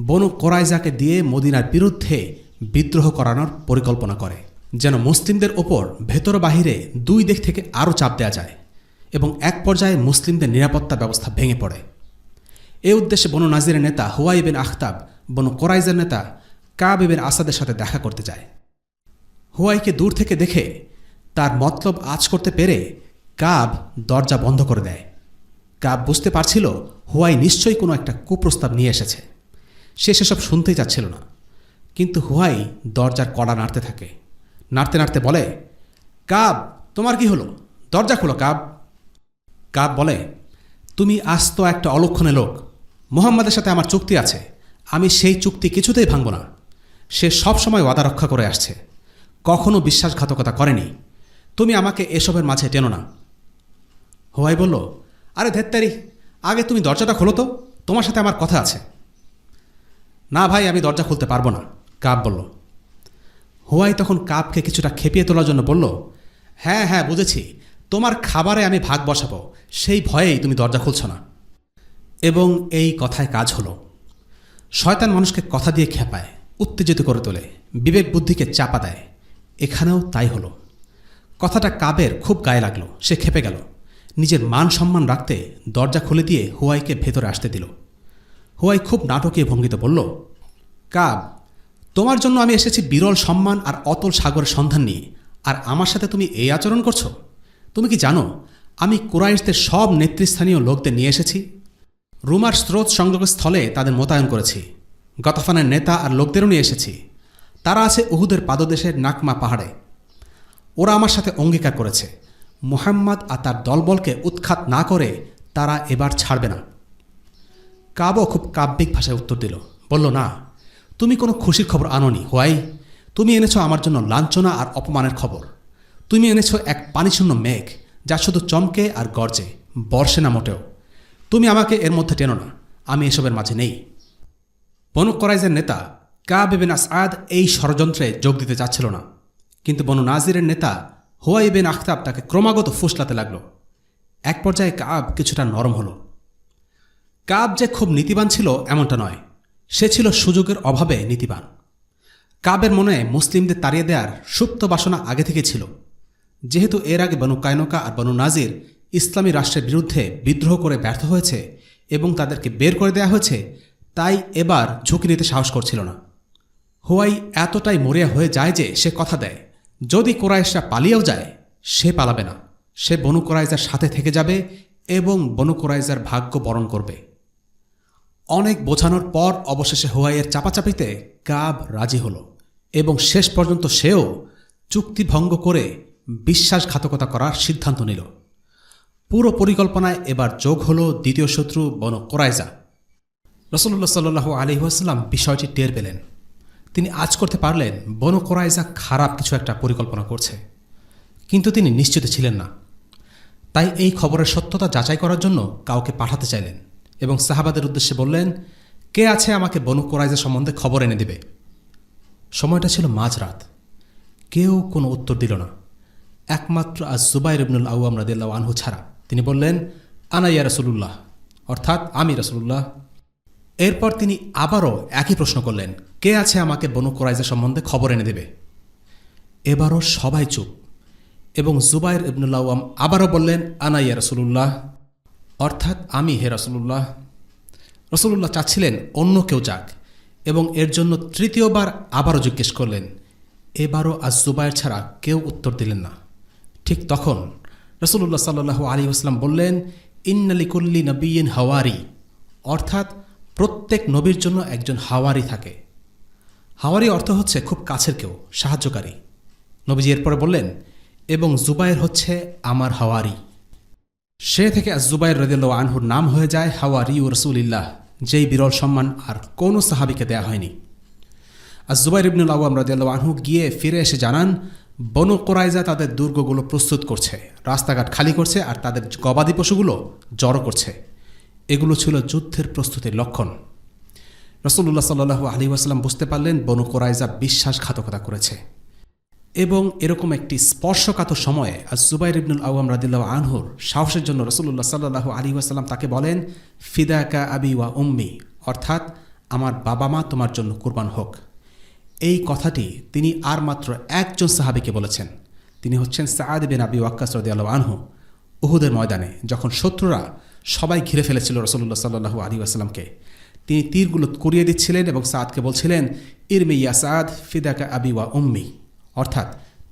বনু কোরাইজাকে দিয়ে মদিনার বিরুদ্ধে বিদ্রোহ করানোর পরিকল্পনা করে, যেন মুসলিমদের ওপর ভেতর বাহিরে দুই দিক থেকে আরও চাপ দেওয়া যায় এবং এক পর্যায়ে মুসলিমদের নিরাপত্তা ব্যবস্থা ভেঙে পড়ে। এ উদ্দেশ্যে বনু নাজিরের নেতা হুয়াই বিন আখতাব বনু কোরাইজার নেতা কাব বিন আসাদের সাথে দেখা করতে যায়। হুয়াইকে দূর থেকে দেখে তার মতলব আঁচ করতে পেরে কাব দরজা বন্ধ করে দেয়। কাব বুঝতে পারছিল হুয়াই নিশ্চয়ই কোনো একটা কুপ্রস্তাব নিয়ে এসেছে। সে সেসব শুনতেই চাচ্ছিল না, কিন্তু হুয়াই দরজার কড়া নাড়তে থাকে। নাড়তে নাড়তে বলে, কাব, তোমার কি হলো? দরজা খোলো কাব। কাব বলে, তুমি আস্ত একটা অলক্ষণে লোক। মুহাম্মাদের সাথে আমার চুক্তি আছে, আমি সেই চুক্তি কিছুতেই ভাঙব না। সে সব সময় ওয়াদা রক্ষা করে আসছে, কখনো বিশ্বাসঘাতকতা করেনি। তুমি আমাকে এসবের মাঝে টেনো না। হুয়াই বলল, আরে ধেত্তারি, আগে তুমি দরজাটা খোলো তো, তোমার সাথে আমার কথা আছে। না ভাই, আমি দরজা খুলতে পারবো না, কাব বলল। হুয়াই তখন কাবকে কিছুটা খেপিয়ে তোলার জন্য বলল, হ্যাঁ হ্যাঁ বুঝেছি, তোমার খাবারে আমি ভাগ বসাবো, সেই ভয়েই তুমি দরজা খুলছ না। এবং এই কথায় কাজ হলো। শয়তান মানুষকে কথা দিয়ে খেপায়, উত্তেজিত করে তোলে, বিবেক বুদ্ধিকে চাপা দেয়। এখানেও তাই হলো। কথাটা কাবের খুব গায়ে লাগলো। সে খেপে গেল। নিজের মান সম্মান রাখতে দরজা খুলে দিয়ে হুয়াইকে ভেতরে আসতে দিল। হুয়াই খুব নাটকীয় ভঙ্গিতে বলল, কাব, তোমার জন্য আমি এসেছি বিরল সম্মান আর অতল সাগরের সন্ধান নিয়ে, আর আমার সাথে তুমি এই আচরণ করছো? তুমি কি জানো আমি কুরাইশদের সব নেতৃস্থানীয় লোকদের নিয়ে এসেছি? রুমার স্রোত সংযোগস্থলে তাদের মোতায়েন করেছি। গতাফানের নেতা আর লোকদেরও নিয়ে এসেছি। তারা আছে উহুদের পাদদেশের নাকমা পাহাড়ে। ওরা আমার সাথে অঙ্গীকার করেছে মুহাম্মদ আর তার দলবলকে উৎখাত না করে তারা এবার ছাড়বে না। কাবও খুব কাব্যিক ভাষায় উত্তর দিল, বলল, না, তুমি কোনো খুশির খবর আনোনি হুয়াই। তুমি এনেছ আমার জন্য লাঞ্ছনা আর অপমানের খবর। তুমি এনেছ এক পানিশূন্য মেঘ, যা শুধু চমকে আর গর্জে, বর্ষে না মোটেও। তুমি আমাকে এর মধ্যে টেনো না, আমি এসবের মাঝে নেই। বনু কোরাইজের নেতা কাব বিন আসাদ এই ষড়যন্ত্রে যোগ দিতে চাচ্ছিল না, কিন্তু বনু নাজিরের নেতা হুয়াই বিন আখতাব তাকে ক্রমাগত ফুসলাতে লাগল। এক পর্যায়ে কাব কিছুটা নরম হল। কাব যে খুব নীতিবান ছিল এমনটা নয়, সে ছিল সুযোগের অভাবে নীতিবান। কাবের মনে মুসলিমদের তাড়িয়ে দেওয়ার সুপ্ত বাসনা আগে থেকে ছিল। যেহেতু এর আগে বনু কায়নকা আর বনু নাজির ইসলামী রাষ্ট্রের বিরুদ্ধে বিদ্রোহ করে ব্যর্থ হয়েছে এবং তাদেরকে বের করে দেওয়া হয়েছে, তাই এবার ঝুঁকি নিতে সাহস করছিল না। হুয়াই এতটাই মরিয়া হয়ে যায় যে সে কথা দেয়, যদি কোরাইশরা পালিয়েও যায় সে পালাবে না, সে বনু কোরাইজার সাথে থেকে যাবে এবং বনু কোরাইজার ভাগ্য বরণ করবে। অনেক বোঝানোর পর অবশেষে হুয়াইয়ের চাপাচাপিতে কাব রাজি হল এবং শেষ পর্যন্ত সেও চুক্তি ভঙ্গ করে বিশ্বাসঘাতকতা করার সিদ্ধান্ত নিল। পুরো পরিকল্পনায় এবার যোগ হল দ্বিতীয় শত্রু বনু কোরাইজা। রাসূলুল্লাহ সাল্লাল্লাহু আলাইহি ওয়াসাল্লাম বিষয়টি টের পেলেন। তিনি আজ করতে পারলেন বনু কোরাইজা খারাপ কিছু একটা পরিকল্পনা করছে, কিন্তু তিনি নিশ্চিত ছিলেন না। তাই এই খবরের সত্যতা যাচাই করার জন্য কাউকে পাঠাতে চাইলেন এবং সাহাবাদের উদ্দেশ্যে বললেন, কে আছে আমাকে বনু কোরাইজা সম্বন্ধে খবর এনে দেবে। সময়টা ছিল মাঝরাত। কেউ কোনো উত্তর দিল না, একমাত্র আজ-জুবাইর ইবনুল আওয়াম রাদিয়াল্লাহু আনহু ছাড়া। তিনি বললেন, আনা ইয়া রাসূলুল্লাহ, অর্থাৎ আমি রাসূলুল্লাহ। এরপর তিনি আবারও একই প্রশ্ন করলেন, কে আছে আমাকে বনু কোরাইজা সম্বন্ধে খবর এনে দেবে। এবারও সবাই চুপ এবং জুবাইর ইবনুল আওয়াম আবারও বললেন, আনা ইয়া রাসূলুল্লাহ, অর্থাৎ আমি হে রাসূলুল্লাহ। রাসূলুল্লাহ চাচ্ছিলেন অন্য কেউ যাক এবং এর জন্য তৃতীয়বার আবারও জিজ্ঞেস করলেন। এবারও আজ-জুবাইর ছাড়া কেউ উত্তর দিলেন না। ঠিক তখন রাসূলুল্লাহ সাল্লাল্লাহু আলাইহি ওয়াসাল্লাম বললেন, ইন্না লিকুল্লি নাবিয়্যিন হাওয়ারি, অর্থাৎ প্রত্যেক নবীর জন্য একজন হাওয়ারি থাকে। হাওয়ারি অর্থ হচ্ছে খুব কাছের কেউ, সাহায্যকারী। নবীজি এরপরে বললেন, এবং জুবাইর হচ্ছে আমার হাওয়ারি। সে থেকে আজ-জুবাইর রাদিয়াল্লাহু আনহুর নাম হয়ে যায় হাওয়ারি ও রাসূলিল্লাহ, যেই বিরল সম্মান আর কোনো সাহাবীকে দেয়া হয়নি। আজ-জুবাইর ইবনুল আওয়াম রাদিয়াল্লাহু আনহু গিয়ে ফিরে এসে জানান, বনু কোরাইজা তাদের দুর্গগুলো প্রস্তুত করছে, রাস্তাঘাট খালি করছে আর তাদের গবাদি পশুগুলো জড়ো করছে। এগুলো ছিল যুদ্ধের প্রস্তুতির লক্ষণ। রাসূলুল্লাহ সাল্লাল্লাহু আলাইহি ওয়াসাল্লাম বুঝতে পারলেন বনু কোরাইজা বিশ্বাসঘাতকতা করেছে। এবং এরকম একটি স্পর্শকাতর সময়ে আজ-জুবাইর ইবনুল আওয়াম রাদিয়াল্লাহু আনহুর সাহসের জন্য রাসূলুল্লাহ সাল্লাল্লাহু আলাইহি ওয়াসাল্লাম তাকে বলেন, ফিদাকা আবি ওয়া উম্মি, অর্থাৎ আমার বাবা মা তোমার জন্য কুরবান হোক। এই কথাটি তিনি আর মাত্র একজন সাহাবীকে বলেছেন। তিনি হচ্ছেন সাআদ বিন আবি ওয়াক্কাস রাদিয়াল্লাহু আনহু। উহুদের ময়দানে যখন শত্রুরা সবাই ঘিরে ফেলেছিল রাসূলুল্লাহ সাল্লাল্লাহু আলাইহি ওয়াসাল্লামকে, তিনি তীরগুলো কুড়িয়ে দিচ্ছিলেন এবং সাআদকে বলছিলেন, ইরমি ইয়া সাআদ ফিদাকা আবি ওয়া উম্মি, অর্থাৎ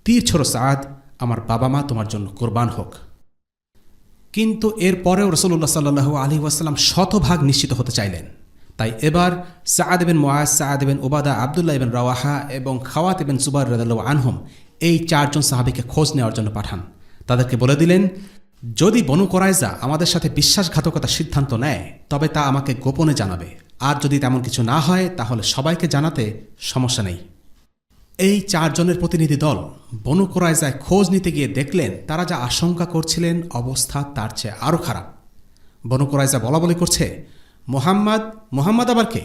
তীর ছোড়ো সাআদ, আমার বাবা মা তোমার জন্য কোরবান হোক। কিন্তু এর পরেও রাসূলুল্লাহ সাল্লাল্লাহু আলাইহি ওয়াসাল্লাম শতভাগ নিশ্চিত হতে চাইলেন। তাই এবার সাআদ বিন মুআজ, সাআদ বিন উবাদা, আব্দুল্লাহ ইবন রাওয়াহা এবং খাওয়াত ইবন জুবাইর রাদিয়াল্লাহু আনহুম এই চারজন সাহাবীকে খোঁজ নেওয়ার জন্য পাঠান। তাদেরকে বলে দিলেন, যদি বনু কোরাইজা আমাদের সাথে বিশ্বাসঘাতকতার সিদ্ধান্ত নেয় তবে তা আমাকে গোপনে জানাবে, আর যদি তেমন কিছু না হয় তাহলে সবাইকে জানাতে সমস্যা নেই। এই চারজনের প্রতিনিধি দল বনু কোরাইজায় খোঁজ নিতে গিয়ে দেখলেন তারা যা আশঙ্কা করছিলেন অবস্থা তার চেয়ে আরও খারাপ। বনু কোরাইজা বলাবলি করছে, মোহাম্মদ আবার কে?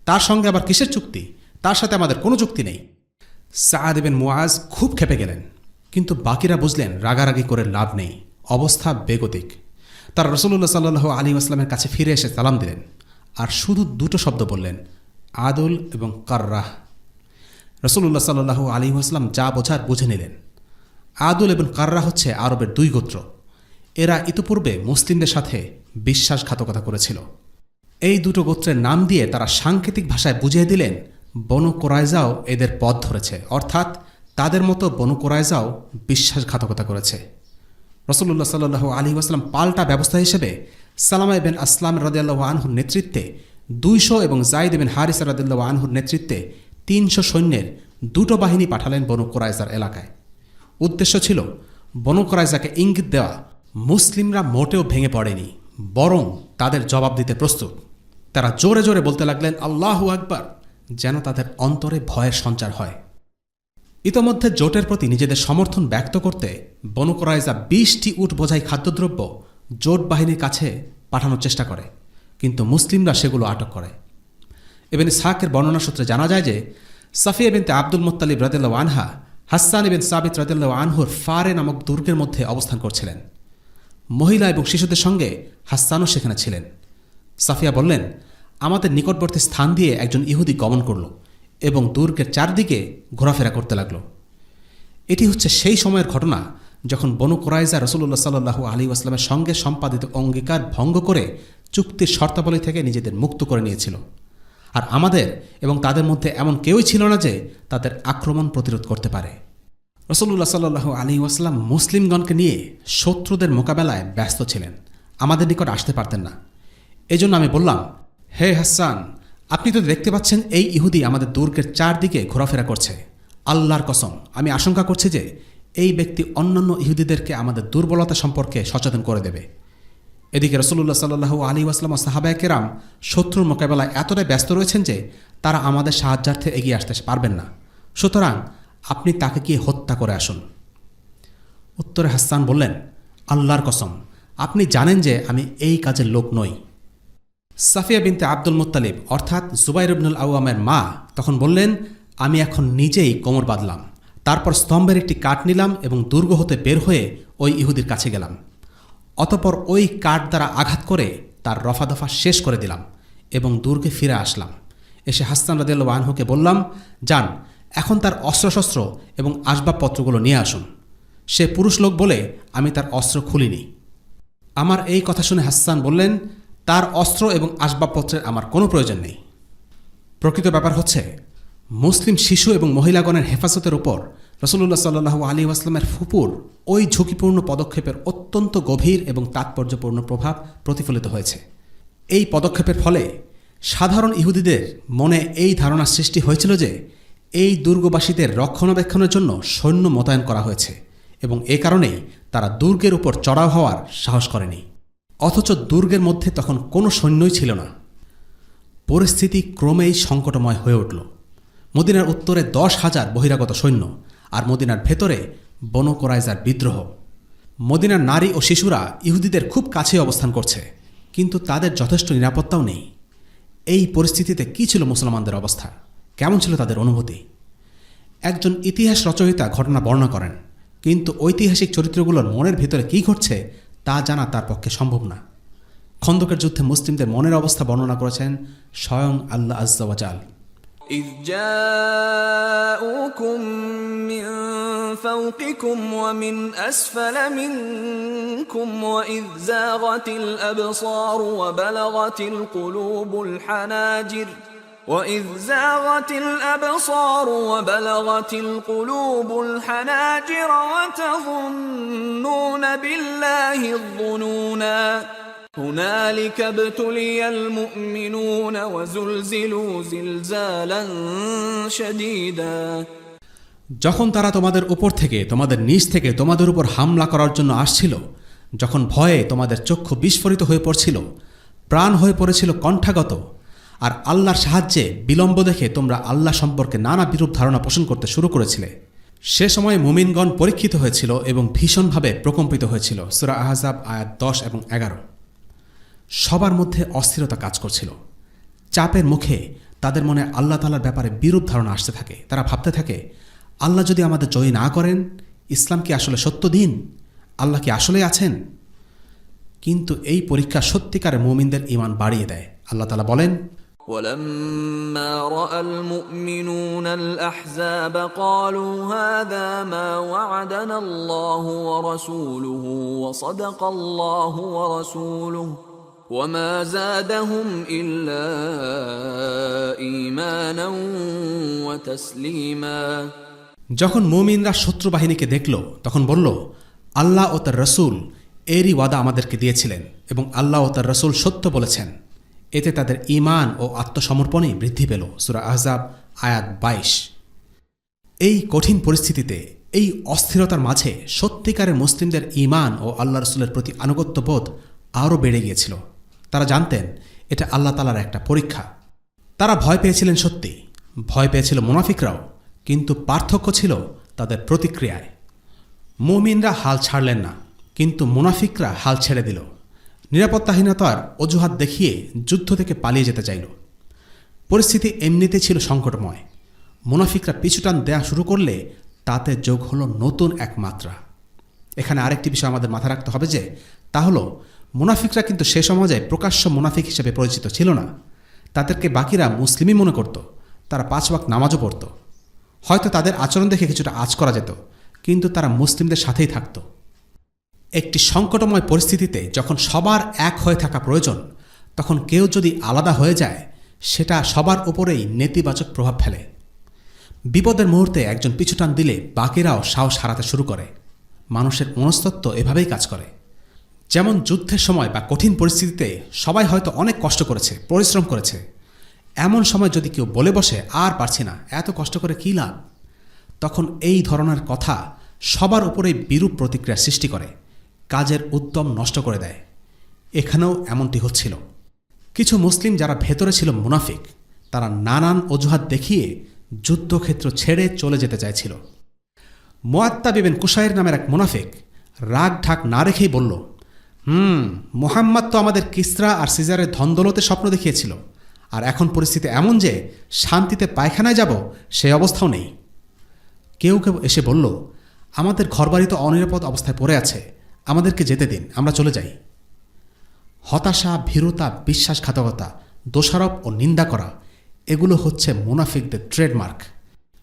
তার সঙ্গে আবার কিসের চুক্তি? তার সাথে আমাদের কোনো চুক্তি নেই। সাআদ বিন মুআজ খুব ক্ষেপে গেলেন, কিন্তু বাকিরা বুঝলেন রাগারাগি করে লাভ নেই, অবস্থা বেগতিক। তারা রাসূলুল্লাহ সাল্লাল্লাহু আলাইহি ওয়াসাল্লামের কাছে ফিরে এসে সালাম দিলেন আর শুধু দুটো শব্দ বললেন, আদুল এবং কাররাহ। রাসূলুল্লাহ সাল্লাল্লাহু আলাইহি ওয়াসাল্লাম যা বোঝার বুঝে নিলেন। আদুল এবং কাররাহ হচ্ছে আরবের দুই গোত্র। এরা ইতিপূর্বে মুসলিমদের সাথে বিশ্বাসঘাতকতা করেছিল। এই দুটো গোত্রের নাম দিয়ে তারা সাংকেতিক ভাষায় বুঝিয়ে দিলেন বনু কোরাইজাও এদের পথ ধরেছে, অর্থাৎ তাদের মতো বনু কোরাইজাও বিশ্বাসঘাতকতা করেছে। রাসূলুল্লাহ সাল্লাল্লাহু আলাইহি ওয়াসাল্লাম পাল্টা ব্যবস্থা হিসেবে সালামা ইবনে আসলাম রাদিয়াল্লাহু আনহুর নেতৃত্বে 200 এবং যায়েদ ইবনে হারিসা রাদিয়াল্লাহু আনহুর নেতৃত্বে 300 সৈন্যের দুটো বাহিনী পাঠালেন বনু কোরাইজার এলাকায়। উদ্দেশ্য ছিল বনু কোরাইজাকে ইঙ্গিত দেওয়া মুসলিমরা মোটেও ভেঙে পড়েনি, বরং তাদের জবাব দিতে প্রস্তুত। তারা জোরে জোরে বলতে লাগলেন, আল্লাহু আকবার, যেন তাদের অন্তরে ভয়ের সঞ্চার হয়। ইতোমধ্যে জোটের প্রতি নিজেদের সমর্থন ব্যক্ত করতে বনু কোরাইজা 20টি উট বোঝাই খাদ্যদ্রব্য জোট বাহিনীর কাছে পাঠানোর চেষ্টা করে, কিন্তু মুসলিমরা সেগুলো আটক করে। ইবনে ইসহাকের বর্ণনা সূত্রে জানা যায় যে সাফিয়া বিনতে আব্দুল মুত্তালিব রাদিয়াল্লাহু আনহা হাসসান ইবনে সাবিত রাদিয়াল্লাহু আনহুর ফারে নামক দুর্গের মধ্যে অবস্থান করছিলেন। মহিলা এবং শিশুদের সঙ্গে হাসসানও সেখানে ছিলেন। সাফিয়া বললেন, আমাদের নিকটবর্তী স্থান দিয়ে একজন ইহুদি গমন করল এবং দুর্গের চারদিকে ঘোরাফেরা করতে লাগল। এটি হচ্ছে সেই সময়ের ঘটনা যখন বনু কোরাইজা রাসূলুল্লাহ সাল্লাল্লাহু আলাইহি ওয়াসাল্লামের সঙ্গে সম্পাদিত অঙ্গীকার ভঙ্গ করে চুক্তির শর্তাবলী থেকে নিজেদের মুক্ত করে নিয়েছিল। আর আমাদের এবং তাদের মধ্যে এমন কেউই ছিল না যে তাদের আক্রমণ প্রতিরোধ করতে পারে। রাসূলুল্লাহ সাল্লাল্লাহু আলাইহি ওয়াসাল্লাম মুসলিমগণকে নিয়ে শত্রুদের মোকাবেলায় ব্যস্ত ছিলেন, আমাদের নিকট আসতে পারতেন না। এজন্য আমি বললাম, হে হাসান, আপনি তো দেখতে পাচ্ছেন এই ইহুদি আমাদের দুর্গের চারদিকে ঘোরাফেরা করছে। আল্লাহর কসম, আমি আশঙ্কা করছি যে এই ব্যক্তি অন্যান্য ইহুদিদেরকে আমাদের দুর্বলতা সম্পর্কে সচেতন করে দেবে। এদিকে রাসূলুল্লাহ সাল্লাল্লাহু আলাইহি ওয়াসাল্লাম ও সাহাবায়ে কেরাম শত্রুর মোকাবেলায় এতটাই ব্যস্ত রয়েছেন যে তারা আমাদের সাহায্যার্থে এগিয়ে আসতে পারবেন না, সুতরাং আপনি তাকে গিয়ে হত্যা করে আসুন। উত্তরে হাসান বললেন, আল্লাহর কসম, আপনি জানেন যে আমি এই কাজের লোক নই। সাফিয়া বিনতে আব্দুল মুত্তালিব অর্থাৎ জুবাইর ইবনুল আওয়ামের মা তখন বললেন, আমি এখন নিজেই কোমর বাঁধলাম, তারপর স্তম্ভের একটি কাঠ নিলাম এবং দুর্গ হতে বের হয়ে ওই ইহুদির কাছে গেলাম। অতঃপর ওই কাঠ দ্বারা আঘাত করে তার রফাদফা শেষ করে দিলাম এবং দুর্গে ফিরে আসলাম। এসে হাসান রাদিয়াল্লাহু আনহুকে বললাম, যান, এখন তার অস্ত্রশস্ত্র এবং আসবাবপত্রগুলো নিয়ে আসুন। সে পুরুষ লোক বলে আমি তার অস্ত্র খুলিনি। আমার এই কথা শুনে হাসান বললেন, তার অস্ত্র এবং আসবাবপত্রের আমার কোনো প্রয়োজন নেই। প্রকৃত ব্যাপার হচ্ছে, মুসলিম শিশু এবং মহিলাগণের হেফাজতের উপর রাসূলুল্লাহ সাল্লাল্লাহু আলাইহি ওয়াসাল্লামের ফুপুর ওই ঝুঁকিপূর্ণ পদক্ষেপের অত্যন্ত গভীর এবং তাৎপর্যপূর্ণ প্রভাব প্রতিফলিত হয়েছে। এই পদক্ষেপের ফলে সাধারণ ইহুদিদের মনে এই ধারণা সৃষ্টি হয়েছিল যে এই দুর্গবাসীদের রক্ষণাবেক্ষণের জন্য সৈন্য মোতায়েন করা হয়েছে এবং এ কারণেই তারা দুর্গের উপর চড়াও হওয়ার সাহস করেনি। অথচ দুর্গের মধ্যে তখন কোনো সৈন্যই ছিল না। পরিস্থিতি ক্রমেই সংকটময় হয়ে উঠল। মদিনার উত্তরে 10,000 বহিরাগত সৈন্য আর মদিনার ভেতরে বনু কুরাইজার বিদ্রোহ। মদিনার নারী ও শিশুরা ইহুদিদের খুব কাছে অবস্থান করছে, কিন্তু তাদের যথেষ্ট নিরাপত্তাও নেই। এই পরিস্থিতিতে কী ছিল মুসলমানদের অবস্থা, কেমন ছিল তাদের অনুভূতি? একজন ইতিহাস রচয়িতা ঘটনা বর্ণনা করেন, কিন্তু ঐতিহাসিক চরিত্রগুলোর মনের ভিতরে কী ঘটছে তা জানা তার পক্ষে সম্ভব না। খন্দকের যুদ্ধে মুসলিমদের মনের অবস্থা বর্ণনা করেছেন স্বয়ং আল্লাহ আযজা ওয়া জাল। إذ جاءوكم من فوقكم ومن أسفل منكم وإذ زاغت الأبصار وبلغت القلوب الحناجر وتظنون بالله الظنونا هنالك ابتلي المؤمنون وزلزلوا زلزالا شديدا। যখন তারা তোমাদের উপর থেকে, তোমাদের নিচ থেকে তোমাদের উপর হামলা করার জন্য আসছিল, যখন ভয়ে তোমাদের চক্ষু বিস্ফোরিত হয়ে পড়ছিল, প্রাণ হয়ে পড়েছিল কণ্ঠাগত, আর আল্লাহর সাহায্যে বিলম্ব দেখে তোমরা আল্লাহ সম্পর্কে নানা বিরূপ ধারণা পোষণ করতে শুরু করেছিলে, সে সময় মুমিনগণ পরীক্ষিত হয়েছিল এবং ভীষণভাবে প্রকম্পিত হয়েছিল। সূরা আহজাব আয়াত 10 এবং 11। সবার মধ্যে অস্থিরতা কাজ করছিল। চাপের মুখে তাদের মনে আল্লাহ তাআলার ব্যাপারে বিরূপ ধারণা আসতে থাকে। তারা ভাবতে থাকে, আল্লাহ যদি আমাদের জয়ী না করেন, ইসলাম কি আসলে সত্য দিন? আল্লাহ কি আসলেই আছেন? কিন্তু এই পরীক্ষা সত্যিকারের মুমিনদের ঈমান বাড়িয়ে দেয়। আল্লাহ তাআলা বলেন, ولما رأى المؤمنون الأحزاب قالوا هذا ما وعدنا الله ورسوله وصدق الله ورسوله وما زادهم إلا إيمانا وتسليما। যখন মুমিনরা শত্রু বাহিনীকে দেখল, তখন বলল, আল্লাহ ও তার রসুল এরই ওয়াদা আমাদেরকে দিয়েছিলেন এবং আল্লাহ ও তার রসুল সত্য বলেছেন। এতে তাদের ঈমান ও আত্মসমর্পণই বৃদ্ধি পেল। সূরা আহজাব আয়াত 22। এই কঠিন পরিস্থিতিতে, এই অস্থিরতার মাঝে সত্যিকারের মুসলিমদের ঈমান ও আল্লাহ রসুলের প্রতি আনুগত্যবোধ আরও বেড়ে গিয়েছিল। তারা জানতেন এটা আল্লাহ তাআলার একটা পরীক্ষা। তারা ভয় পেয়েছিলেন সত্যি, ভয় পেয়েছিল মুনাফিকরাও, কিন্তু পার্থক্য ছিল তাদের প্রতিক্রিয়ায়। মুমিনরা হাল ছাড়লেন না, কিন্তু মুনাফিকরা হাল ছেড়ে দিল। নিরাপত্তাহীনতার অজুহাত দেখিয়ে যুদ্ধ থেকে পালিয়ে যেতে চাইল। পরিস্থিতি এমনিতে ছিল সংকটময়। মুনাফিকরা পিছুটান দেয়া শুরু করলে তাতে যোগ হলো নতুন এক মাত্রা। এখানে আরেকটি বিষয় আমাদের মাথায় রাখতে হবে যে, তা হলো মুনাফিকরা কিন্তু সে সমাজে প্রকাশ্য মুনাফিক হিসেবে পরিচিত ছিল না। তাদেরকে বাকিরা মুসলিমই মনে করত। তারা 5 ওয়াক্ত নামাজও পড়ত। হয়তো তাদের আচরণ দেখে কিছুটা আঁচ করা যেত, কিন্তু তারা মুসলিমদের সাথেই থাকত। একটি সংকটময় পরিস্থিতিতে যখন সবার এক হয়ে থাকা প্রয়োজন, তখন কেউ যদি আলাদা হয়ে যায়, সেটা সবার উপরেই নেতিবাচক প্রভাব ফেলে। বিপদের মুহূর্তে একজন পিছুটান দিলে বাকিরাও সাহস হারাতে শুরু করে। মানুষের মনস্তত্ত্ব এভাবেই কাজ করে। যেমন যুদ্ধের সময় বা কঠিন পরিস্থিতিতে সবাই হয়তো অনেক কষ্ট করেছে, পরিশ্রম করেছে। এমন সময় যদি কেউ বলে বসে, আর পারছি না, এত কষ্ট করে কী লাভ, তখন এই ধরনের কথা সবার উপরেই বিরূপ প্রতিক্রিয়া সৃষ্টি করে, কাজের উদ্যম নষ্ট করে দেয়। এখানেও এমনটি হচ্ছিল। কিছু মুসলিম যারা ভেতরে ছিল মুনাফিক, তারা নানান অজুহাত দেখিয়ে যুদ্ধক্ষেত্র ছেড়ে চলে যেতে চাইছিল। মুআত্তাব ইবনে কুশাইর নামের এক মুনাফিক রাগ ঢাক না রেখেই বলল, মুহাম্মদ তো আমাদের কিসরা আর সিজারের ধনদৌলতে স্বপ্ন দেখিয়েছিল, আর এখন পরিস্থিতি এমন যে শান্তিতে পায়খানায় যাব সেই অবস্থাও নেই। কেউ কেউ এসে বলল, আমাদের ঘরবাড়ি তো অনিরাপদ অবস্থায় পড়ে আছে, আমাদেরকে যেতে দিন, আমরা চলে যাই। হতাশা, ভীরুতা, বিশ্বাসঘাতকতা, দোষারোপ ও নিন্দা করা, এগুলো হচ্ছে মুনাফিকদের ট্রেডমার্ক।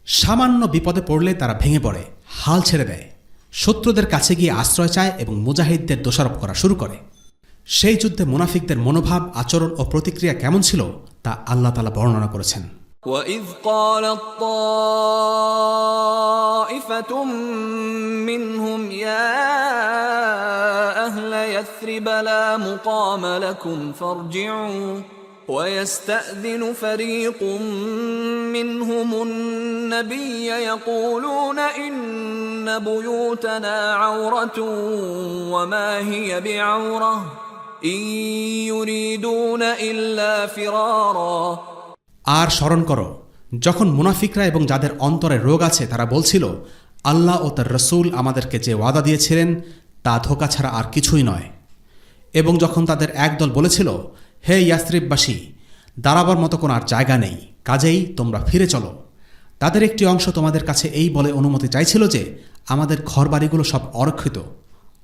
সামান্য বিপদে পড়লে তারা ভেঙে পড়ে, হাল ছেড়ে দেয়, শত্রুদের কাছে গিয়ে আশ্রয় চায় এবং মুজাহিদদের দোষারোপ করা শুরু করে। সেই যুদ্ধে মুনাফিকদের মনোভাব, আচরণ ও প্রতিক্রিয়া কেমন ছিল তা আল্লাহ তাআলা বর্ণনা করেছেন। وَإِذْ قَالَت طَّائِفَةٌ مِّنْهُمْ يَا أَهْلَ يَثْرِبَ لَا مُقَامَ لَكُمْ فَارْجِعُوا وَيَسْتَأْذِنُ فَرِيقٌ مِّنْهُمُ النَّبِيَّ يَقُولُونَ إِنَّ بُيُوتَنَا عَوْرَةٌ وَمَا هِيَ بِعَوْرَةٍ إِن يُرِيدُونَ إِلَّا فِرَارًا। আর স্মরণ করো, যখন মুনাফিকরা এবং যাদের অন্তরে রোগ আছে তারা বলছিল, আল্লাহ ও তার রসূল আমাদেরকে যে ওয়াদা দিয়েছিলেন তা ধোঁকা ছাড়া আর কিছুই নয়। এবং যখন তাদের একদল বলেছিল, হে ইয়াসরিববাসী, দাঁড়াবার মতো কোনো আর জায়গা নেই, কাজেই তোমরা ফিরে চলো। তাদের একটি অংশ তোমাদের কাছে এই বলে অনুমতি চাইছিল যে আমাদের ঘরবাড়িগুলো সব অরক্ষিত,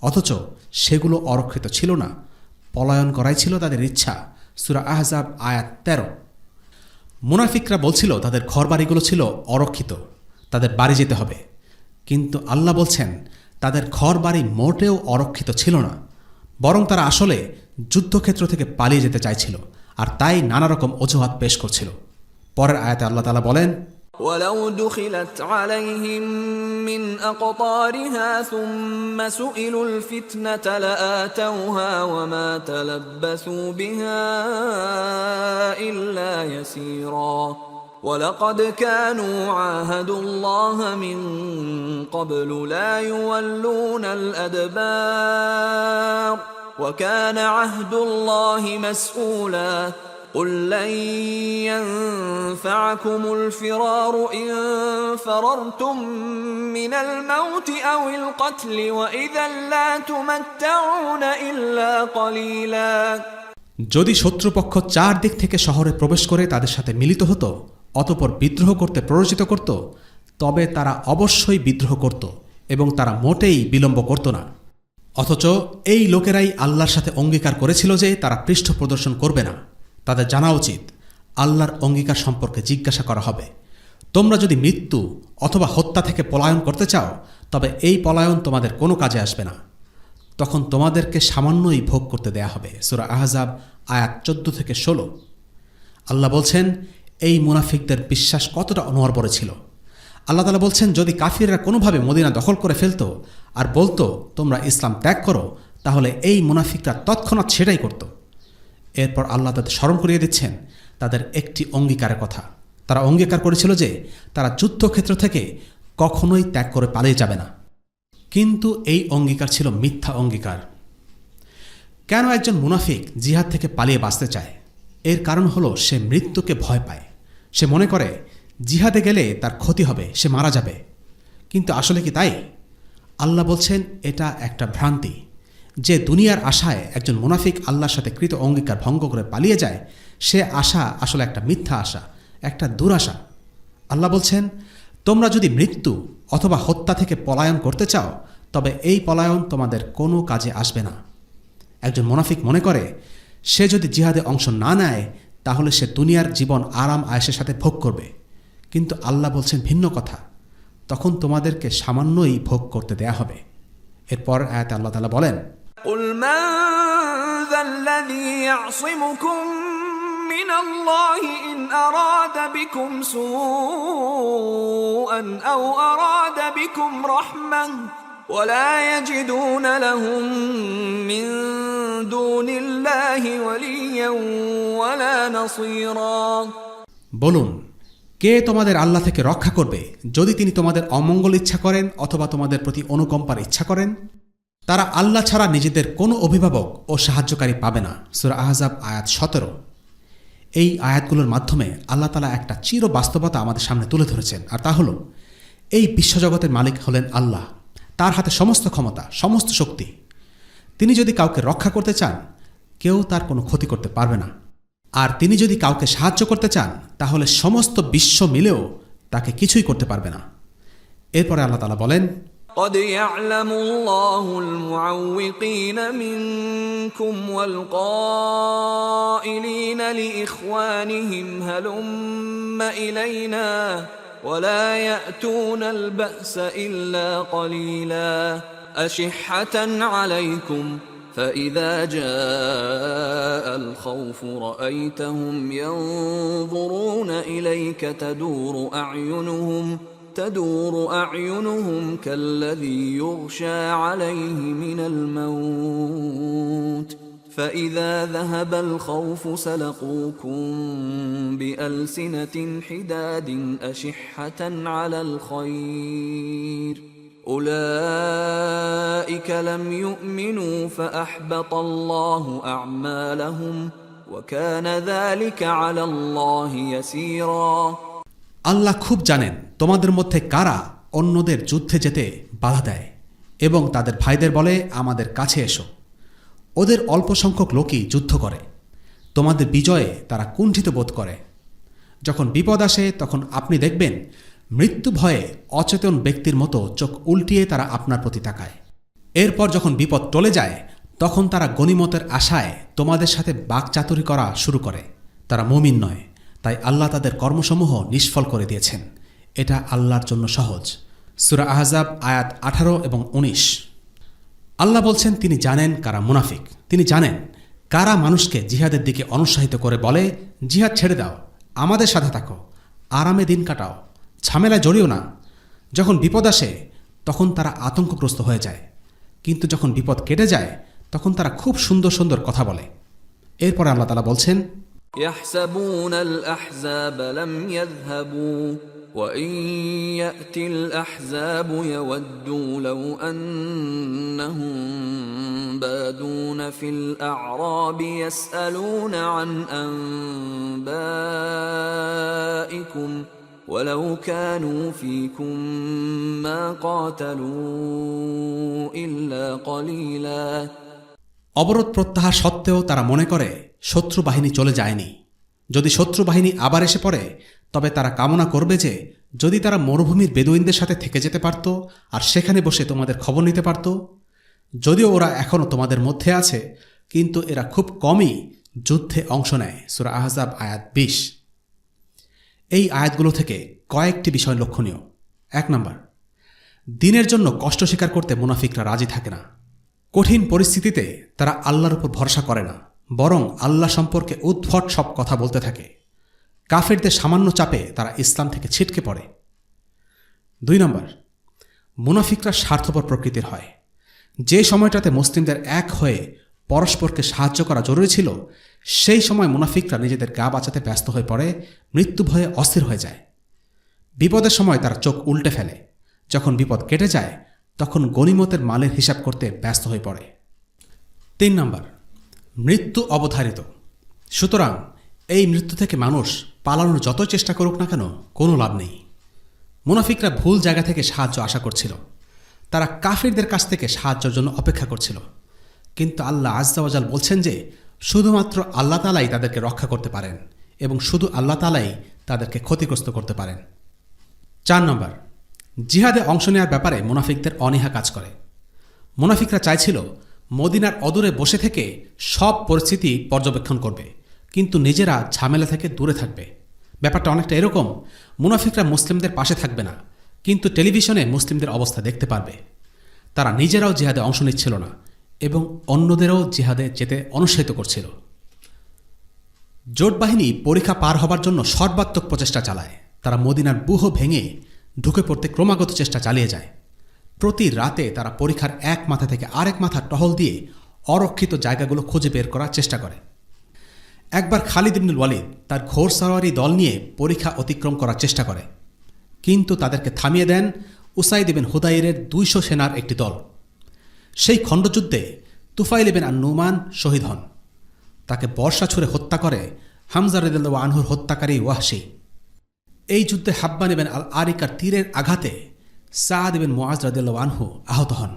অথচ সেগুলো অরক্ষিত ছিল না, পলায়ন করাই ছিল তাদের ইচ্ছা। সূরা আহজাব আয়াত 13। মুনাফিকরা বলছিল তাদের ঘরবাড়িগুলো ছিল অরক্ষিত, তাদের বাড়ি যেতে হবে। কিন্তু আল্লাহ বলছেন তাদের ঘরবাড়ি মোটেও অরক্ষিত ছিল না, বরং তারা আসলে যুদ্ধক্ষেত্র থেকে পালিয়ে যেতে চাইছিল, আর তাই নানা রকম অজুহাত পেশ করছিল। পরের আয়াতে আল্লাহ তাআলা বলেন, وَلَوْ دُخِلَتْ عَلَيْهِمْ مِنْ أَقْطَارِهَا ثُمَّ سُئِلُوا الْفِتْنَةَ لَآتَوْهَا وَمَا تَلَبَّثُوا بِهَا إِلَّا يَسِيرًا وَلَقَدْ كَانُوا عَاهَدُوا اللَّهَ مِنْ قَبْلُ لَا يُوَلُّونَ الْأَدْبَارَ وَكَانَ عَهْدُ اللَّهِ مَسْئُولًا قُل لَّن يَنفَعَكُمُ الْفِرَارُ إِن فَرَرْتُم مِّنَ الْمَوْتِ أَوِ الْقَتْلِ وَإِذًا لَّا تُمَتَّعُونَ إِلَّا قَلِيلًا। যদি শত্রুপক্ষ চারদিক থেকে শহরে প্রবেশ করে তাদের সাথে মিলিত হতো, অতঃপর বিদ্রোহ করতে প্ররোচিত করত, তবে তারা অবশ্যই বিদ্রোহ করত এবং তারা মোটেই বিলম্ব করত না। অথচ এই লোকেরাই আল্লাহর সাথে অঙ্গীকার করেছিল যে তারা পৃষ্ঠ প্রদর্শন করবে না। তাদের জানা উচিত, আল্লাহর অঙ্গীকার সম্পর্কে জিজ্ঞাসা করা হবে। তোমরা যদি মৃত্যু অথবা হত্যা থেকে পলায়ন করতে চাও, তবে এই পলায়ন তোমাদের কোনো কাজে আসবে না, তখন তোমাদেরকে সামান্যই ভোগ করতে দেয়া হবে। সূরা আহজাব আয়াত 14-16। আল্লাহ বলছেন এই মুনাফিকদের বিশ্বাস কতটা অনড়বড়ে ছিল। আল্লাহ তাআলা বলছেন, যদি কাফিররা কোনোভাবে মদিনা দখল করে ফেলতো আর বলতো তোমরা ইসলাম ত্যাগ করো, তাহলে এই মুনাফিকরা তৎক্ষণাৎ সেটাই করত। এরপর আল্লাহ তাদের স্মরণ করিয়ে দিচ্ছেন তাদের একটি অঙ্গীকারের কথা। তারা অঙ্গীকার করেছিল যে তারা যুদ্ধক্ষেত্র থেকে কখনোই ত্যাগ করে পালিয়ে যাবে না। কিন্তু এই অঙ্গীকার ছিল মিথ্যা অঙ্গীকার। কেন একজন মুনাফিক জিহাদ থেকে পালিয়ে বাঁচতে চায়? এর কারণ হলো সে মৃত্যুকে ভয় পায়। সে মনে করে জিহাদে গেলে তার ক্ষতি হবে, সে মারা যাবে। কিন্তু আসলে কি তাই? আল্লাহ বলছেন এটা একটা ভ্রান্তি। যে দুনিয়ার আশায় একজন মুনাফিক আল্লাহর সাথে কৃত অঙ্গীকার ভঙ্গ করে পালিয়ে যায়, সে আশা আসলে একটা মিথ্যা আশা, একটা দুরাশা। আল্লাহ বলছেন, তোমরা যদি মৃত্যু অথবা হত্যা থেকে পলায়ন করতে চাও, তবে এই পলায়ন তোমাদের কোনো কাজে আসবে না। একজন মুনাফিক মনে করে সে যদি জিহাদে অংশ না নেয়, তাহলে সে দুনিয়ার জীবন আরাম আয়েশের সাথে ভোগ করবে। কিন্তু আল্লাহ বলছেন ভিন্ন কথা, তখন তোমাদেরকে সামান্যই ভোগ করতে দেয়া হবে। এরপর আয়াতে আল্লাহ তাআলা বলেন, قُلْ مَنْ ذَا الَّذِي يَعْصِمُكُمْ مِنَ اللَّهِ إِنْ أَرَادَ بِكُمْ سُوءًا أَوْ أَرَادَ بِكُمْ رَحْمَةً وَلَا يَجِدُونَ لَهُم مِّن دُونِ اللَّهِ وَلِيًّا وَلَا نَصِيرًا। বলুন, কে তোমাদের আল্লাহ থেকে রক্ষা করবে যদি তিনি তোমাদের অমঙ্গল ইচ্ছা করেন অথবা তোমাদের প্রতি অনুকম্পার ইচ্ছা করেন? তারা আল্লাহ ছাড়া নিজেদের কোনো অভিভাবক ও সাহায্যকারী পাবে না। সূরা আহজাব আয়াত 17। এই আয়াতগুলোর মাধ্যমে আল্লাহ তাআলা একটা চির বাস্তবতা আমাদের সামনে তুলে ধরেছেন, আর তা হলো এই বিশ্বজগতের মালিক হলেন আল্লাহ। তার হাতে সমস্ত ক্ষমতা, সমস্ত শক্তি। তিনি যদি কাউকে রক্ষা করতে চান, কেউ তার কোনো ক্ষতি করতে পারবে না। আর তিনি যদি কাউকে সাহায্য করতে চান, তাহলে সমস্ত বিশ্ব মিলেও তাকে কিছুই করতে পারবে না। এরপরে আল্লাহ তাআলা বলেন, قد يعلم الله المعوقين منكم والقائلين لإخوانهم هلم إلينا ولا يأتون البأس إلا قليلا أشحة عليكم فإذا جاء الخوف رأيتهم ينظرون إليك تدور أعينهم كالذي يغشى عليه من الموت فإذا ذهب الخوف سلقوكم بألسنة حداد أشحة على الخير أولئك لم يؤمنوا فأحبط الله أعمالهم وكان ذلك على الله يسيرا আল্লাহ খুব জানেন তোমাদের মধ্যে কারা অন্যদের যুদ্ধে যেতে বাধা দেয় এবং তাদের ভাইদের বলে আমাদের কাছে এসো। ওদের অল্প সংখ্যক লোকই যুদ্ধ করে। তোমাদের বিজয়ে তারা কুণ্ঠিত বোধ করে। যখন বিপদ আসে তখন আপনি দেখবেন মৃত্যু ভয়ে অচেতন ব্যক্তির মতো চোখ উল্টিয়ে তারা আপনার প্রতি তাকায়। এরপর যখন বিপদ টলে যায় তখন তারা গনিমতের আশায় তোমাদের সাথে বাকচাতুরি করা শুরু করে। তারা মুমিন নয়, তাই আল্লাহ তাদের কর্মসমূহ নিষ্ফল করে দিয়েছেন। এটা আল্লাহর জন্য সহজ। সূরা আহজাব আয়াত 18 এবং 19। আল্লাহ বলছেন তিনি জানেন কারা মুনাফিক। তিনি জানেন কারা মানুষকে জিহাদের দিকে অনুৎসাহিত করে বলে জিহাদ ছেড়ে দাও, আমাদের সাথে থাকো, আরামে দিন কাটাও, ঝামেলায় জড়িও না। যখন বিপদ আসে তখন তারা আতঙ্কগ্রস্ত হয়ে যায়, কিন্তু যখন বিপদ কেটে যায় তখন তারা খুব সুন্দর সুন্দর কথা বলে। এরপরে আল্লাহ তাআলা বলছেন, يحسبون الأحزاب لم يذهبوا وإن يأتي الأحزاب يودوا لو أنهم بادون في الأعراب يسألون عن أنبائكم ولو كانوا فيكم ما قاتلوا إلا قليلا অবরোধ প্রত্যাহার সত্ত্বেও তারা মনে করে শত্রু বাহিনী চলে যায়নি। যদি শত্রু বাহিনী আবার এসে পড়ে তবে তারা কামনা করবে যে যদি তারা মরুভূমির বেদুইনদের সাথে থেকে যেতে পারত আর সেখানে বসে তোমাদের খবর নিতে পারত। যদিও ওরা এখনও তোমাদের মধ্যে আছে, কিন্তু এরা খুব কমই যুদ্ধে অংশ নেয়। সূরা আহজাব আয়াত 20। এই আয়াতগুলো থেকে কয়েকটি বিষয় লক্ষণীয়। 1 নম্বর, দিনের জন্য কষ্ট স্বীকার করতে মুনাফিকরা রাজি থাকে না। কঠিন পরিস্থিতিতে তারা আল্লাহর উপর ভরসা করে না, বরং আল্লাহ সম্পর্কে উদ্ভট সব কথা বলতে থাকে। কাফেরদের সামান্য চাপে তারা ইসলাম থেকে ছিটকে পড়ে। 2 নম্বর, মুনাফিকরা স্বার্থপর প্রকৃতির হয়। যে সময়টাতে মুসলিমদের এক হয়ে পরস্পরকে সাহায্য করা জরুরি ছিল, সেই সময় মুনাফিকরা নিজেদের গা বাঁচাতে ব্যস্ত হয়ে পড়ে, মৃত্যু ভয়ে অস্থির হয়ে যায়। বিপদের সময় তারা চোখ উল্টে ফেলে। যখন বিপদ কেটে যায় তখন গনিমতের মালের হিসাব করতে ব্যস্ত হয়ে পড়ে। 3 নম্বর, মৃত্যু অবধারিত, সুতরাং এই মৃত্যু থেকে মানুষ পালানোর যত চেষ্টা করুক না কেন কোনো লাভ নেই। মুনাফিকরা ভুল জায়গা থেকে সাহায্য আশা করছিল। তারা কাফিরদের কাছ থেকে সাহায্যের জন্য অপেক্ষা করছিল, কিন্তু আল্লাহ আজ্জা ওয়া জাল বলছেন যে শুধুমাত্র আল্লাহ তাআলাই তাদেরকে রক্ষা করতে পারেন এবং শুধু আল্লাহ তাআলাই তাদেরকে ক্ষতিগ্রস্ত করতে পারেন। 4 নম্বর, জিহাদে অংশ নেওয়ার ব্যাপারে মুনাফিকদের অনীহা কাজ করে। মুনাফিকরা চাইছিল মদিনার অদূরে বসে থেকে সব পরিস্থিতি পর্যবেক্ষণ করবে, কিন্তু নিজেরা ঝামেলা থেকে দূরে থাকবে। ব্যাপারটা অনেকটা এরকম, মুনাফিকরা মুসলিমদের পাশে থাকবে না, কিন্তু টেলিভিশনে মুসলিমদের অবস্থা দেখতে পারবে। তারা নিজেরাও জিহাদে অংশ নিচ্ছিল না এবং অন্যদেরও জিহাদে যেতে অনুৎসাহিত করছিল। জোট বাহিনী পরীক্ষা পার হবার জন্য সর্বাত্মক প্রচেষ্টা চালায়। তারা মদিনার ব্যূহ ভেঙে ঢুকে পড়তে ক্রমাগত চেষ্টা চালিয়ে যায়। প্রতি রাতে তারা পরীক্ষার এক মাথা থেকে আরেক মাথা টহল দিয়ে অরক্ষিত জায়গাগুলো খুঁজে বের করার চেষ্টা করে। একবার খালিদ ইবনুল ওয়ালিদ তার ঘোড়সাওয়ারি দল নিয়ে পরীক্ষা অতিক্রম করার চেষ্টা করে, কিন্তু তাদেরকে থামিয়ে দেন উসাইদ ইবিন হুদাইরের 200 সেনার একটি দল। সেই খণ্ডযুদ্ধে তুফাইল ইবিন আন-নুমান শহীদ হন। তাকে বর্ষা ছুঁড়ে হত্যা করে হামজা রাদিয়াল্লাহু আনহুর হত্যাকারী ওয়াহশী। এই যুদ্ধে হাব্বান ইবিন আল আরিকার তীরের আঘাতে সাদ ইবিন মুআজ রাদিয়াল্লাহু আনহু আহত হন।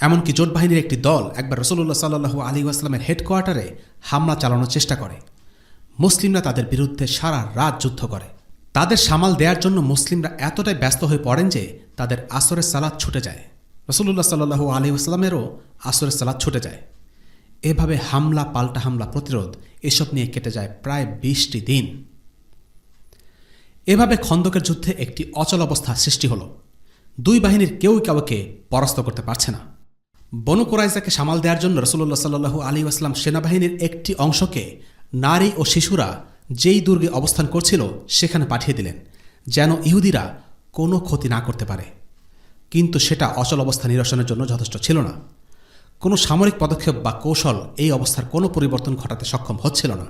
এমনকি জোট বাহিনীর একটি দল একবার রাসূলুল্লাহ সাল্লাল্লাহু আলাইহি ওয়াসাল্লামের হেডকোয়ার্টারে হামলা চালানোর চেষ্টা করে। মুসলিমরা তাদের বিরুদ্ধে সারা রাত যুদ্ধ করে। তাদের সামাল দেওয়ার জন্য মুসলিমরা এতটাই ব্যস্ত হয়ে পড়েন যে তাদের আসরের সালাত ছুটে যায়। রাসূলুল্লাহ সাল্লাল্লাহু আলাইহি ওয়াসাল্লামেরও আসরের সালাত ছুটে যায়। এভাবে হামলা পাল্টা হামলা প্রতিরোধ এসব নিয়ে কেটে যায় প্রায় 20টি দিন। এভাবে খন্দকের যুদ্ধে একটি অচল অবস্থা সৃষ্টি হল। দুই বাহিনীর কেউই কাউকে পরাস্ত করতে পারছে না। বনু কুরাইজাকে সামাল দেওয়ার জন্য রাসূলুল্লাহ সাল্লাল্লাহু আলাইহি ওয়াসাল্লাম সেনাবাহিনীর একটি অংশকে নারী ও শিশুরা যেই দুর্গে অবস্থান করছিল সেখানে পাঠিয়ে দিলেন, যেন ইহুদিরা কোনো ক্ষতি না করতে পারে। কিন্তু সেটা অচল অবস্থা নিরসনের জন্য যথেষ্ট ছিল না। কোনো সামরিক পদক্ষেপ বা কৌশল এই অবস্থার কোনো পরিবর্তন ঘটাতে সক্ষম হচ্ছিল না।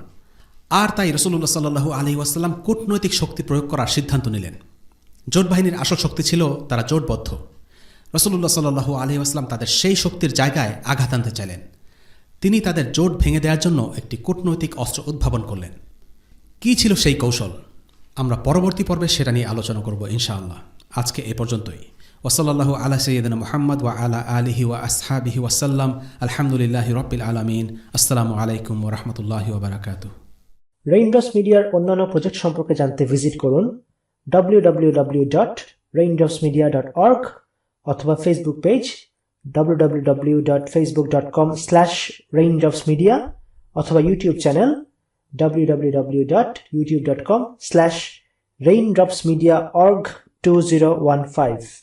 আর তাই রাসূলুল্লাহ সাল্লাল্লাহু আলাইহি ওয়াসাল্লাম কূটনৈতিক শক্তি প্রয়োগ করার সিদ্ধান্ত নিলেন। জোট বাহিনীর আসল শক্তি ছিল তারা জোটবদ্ধ। রাসূলুল্লাহ সাল্লাল্লাহু আলাইহি ওয়াসাল্লাম তাদের সেই শক্তির জায়গায় আঘাত আনতে চাইলেন। তিনি তাদের জোট ভেঙে দেওয়ার জন্য একটি কূটনৈতিক অস্ত্র উদ্ভাবন করলেন। কী ছিল সেই কৌশল? আমরা পরবর্তী পর্বে সেটা নিয়ে আলোচনা করব ইনশাআল্লাহ। আজকে এ পর্যন্তই। ওয়াসাল্লাল্লাহু আলা সাইয়্যিদিনা মুহাম্মদ ওয়া আলা আলিহি ওয়া আসহাবিহি ওয়াসাল্লাম। আলহামদুলিল্লাহি রাব্বিল আলামিন। আসসালামু আলাইকুম ওয়া রাহমাতুল্লাহি ওয়া বারাকাতুহু। রেইনড্রপস মিডিয়ার অন্যান্য প্রজেক্ট সম্পর্কে জানতে ভিজিট করুন www.raindropsmedia.org অথবা ফেসবুক পেজ www.facebook.com/raindropsmedia অথবা ইউটিউব চ্যানেল www.youtube.com/raindropsmediaorg2015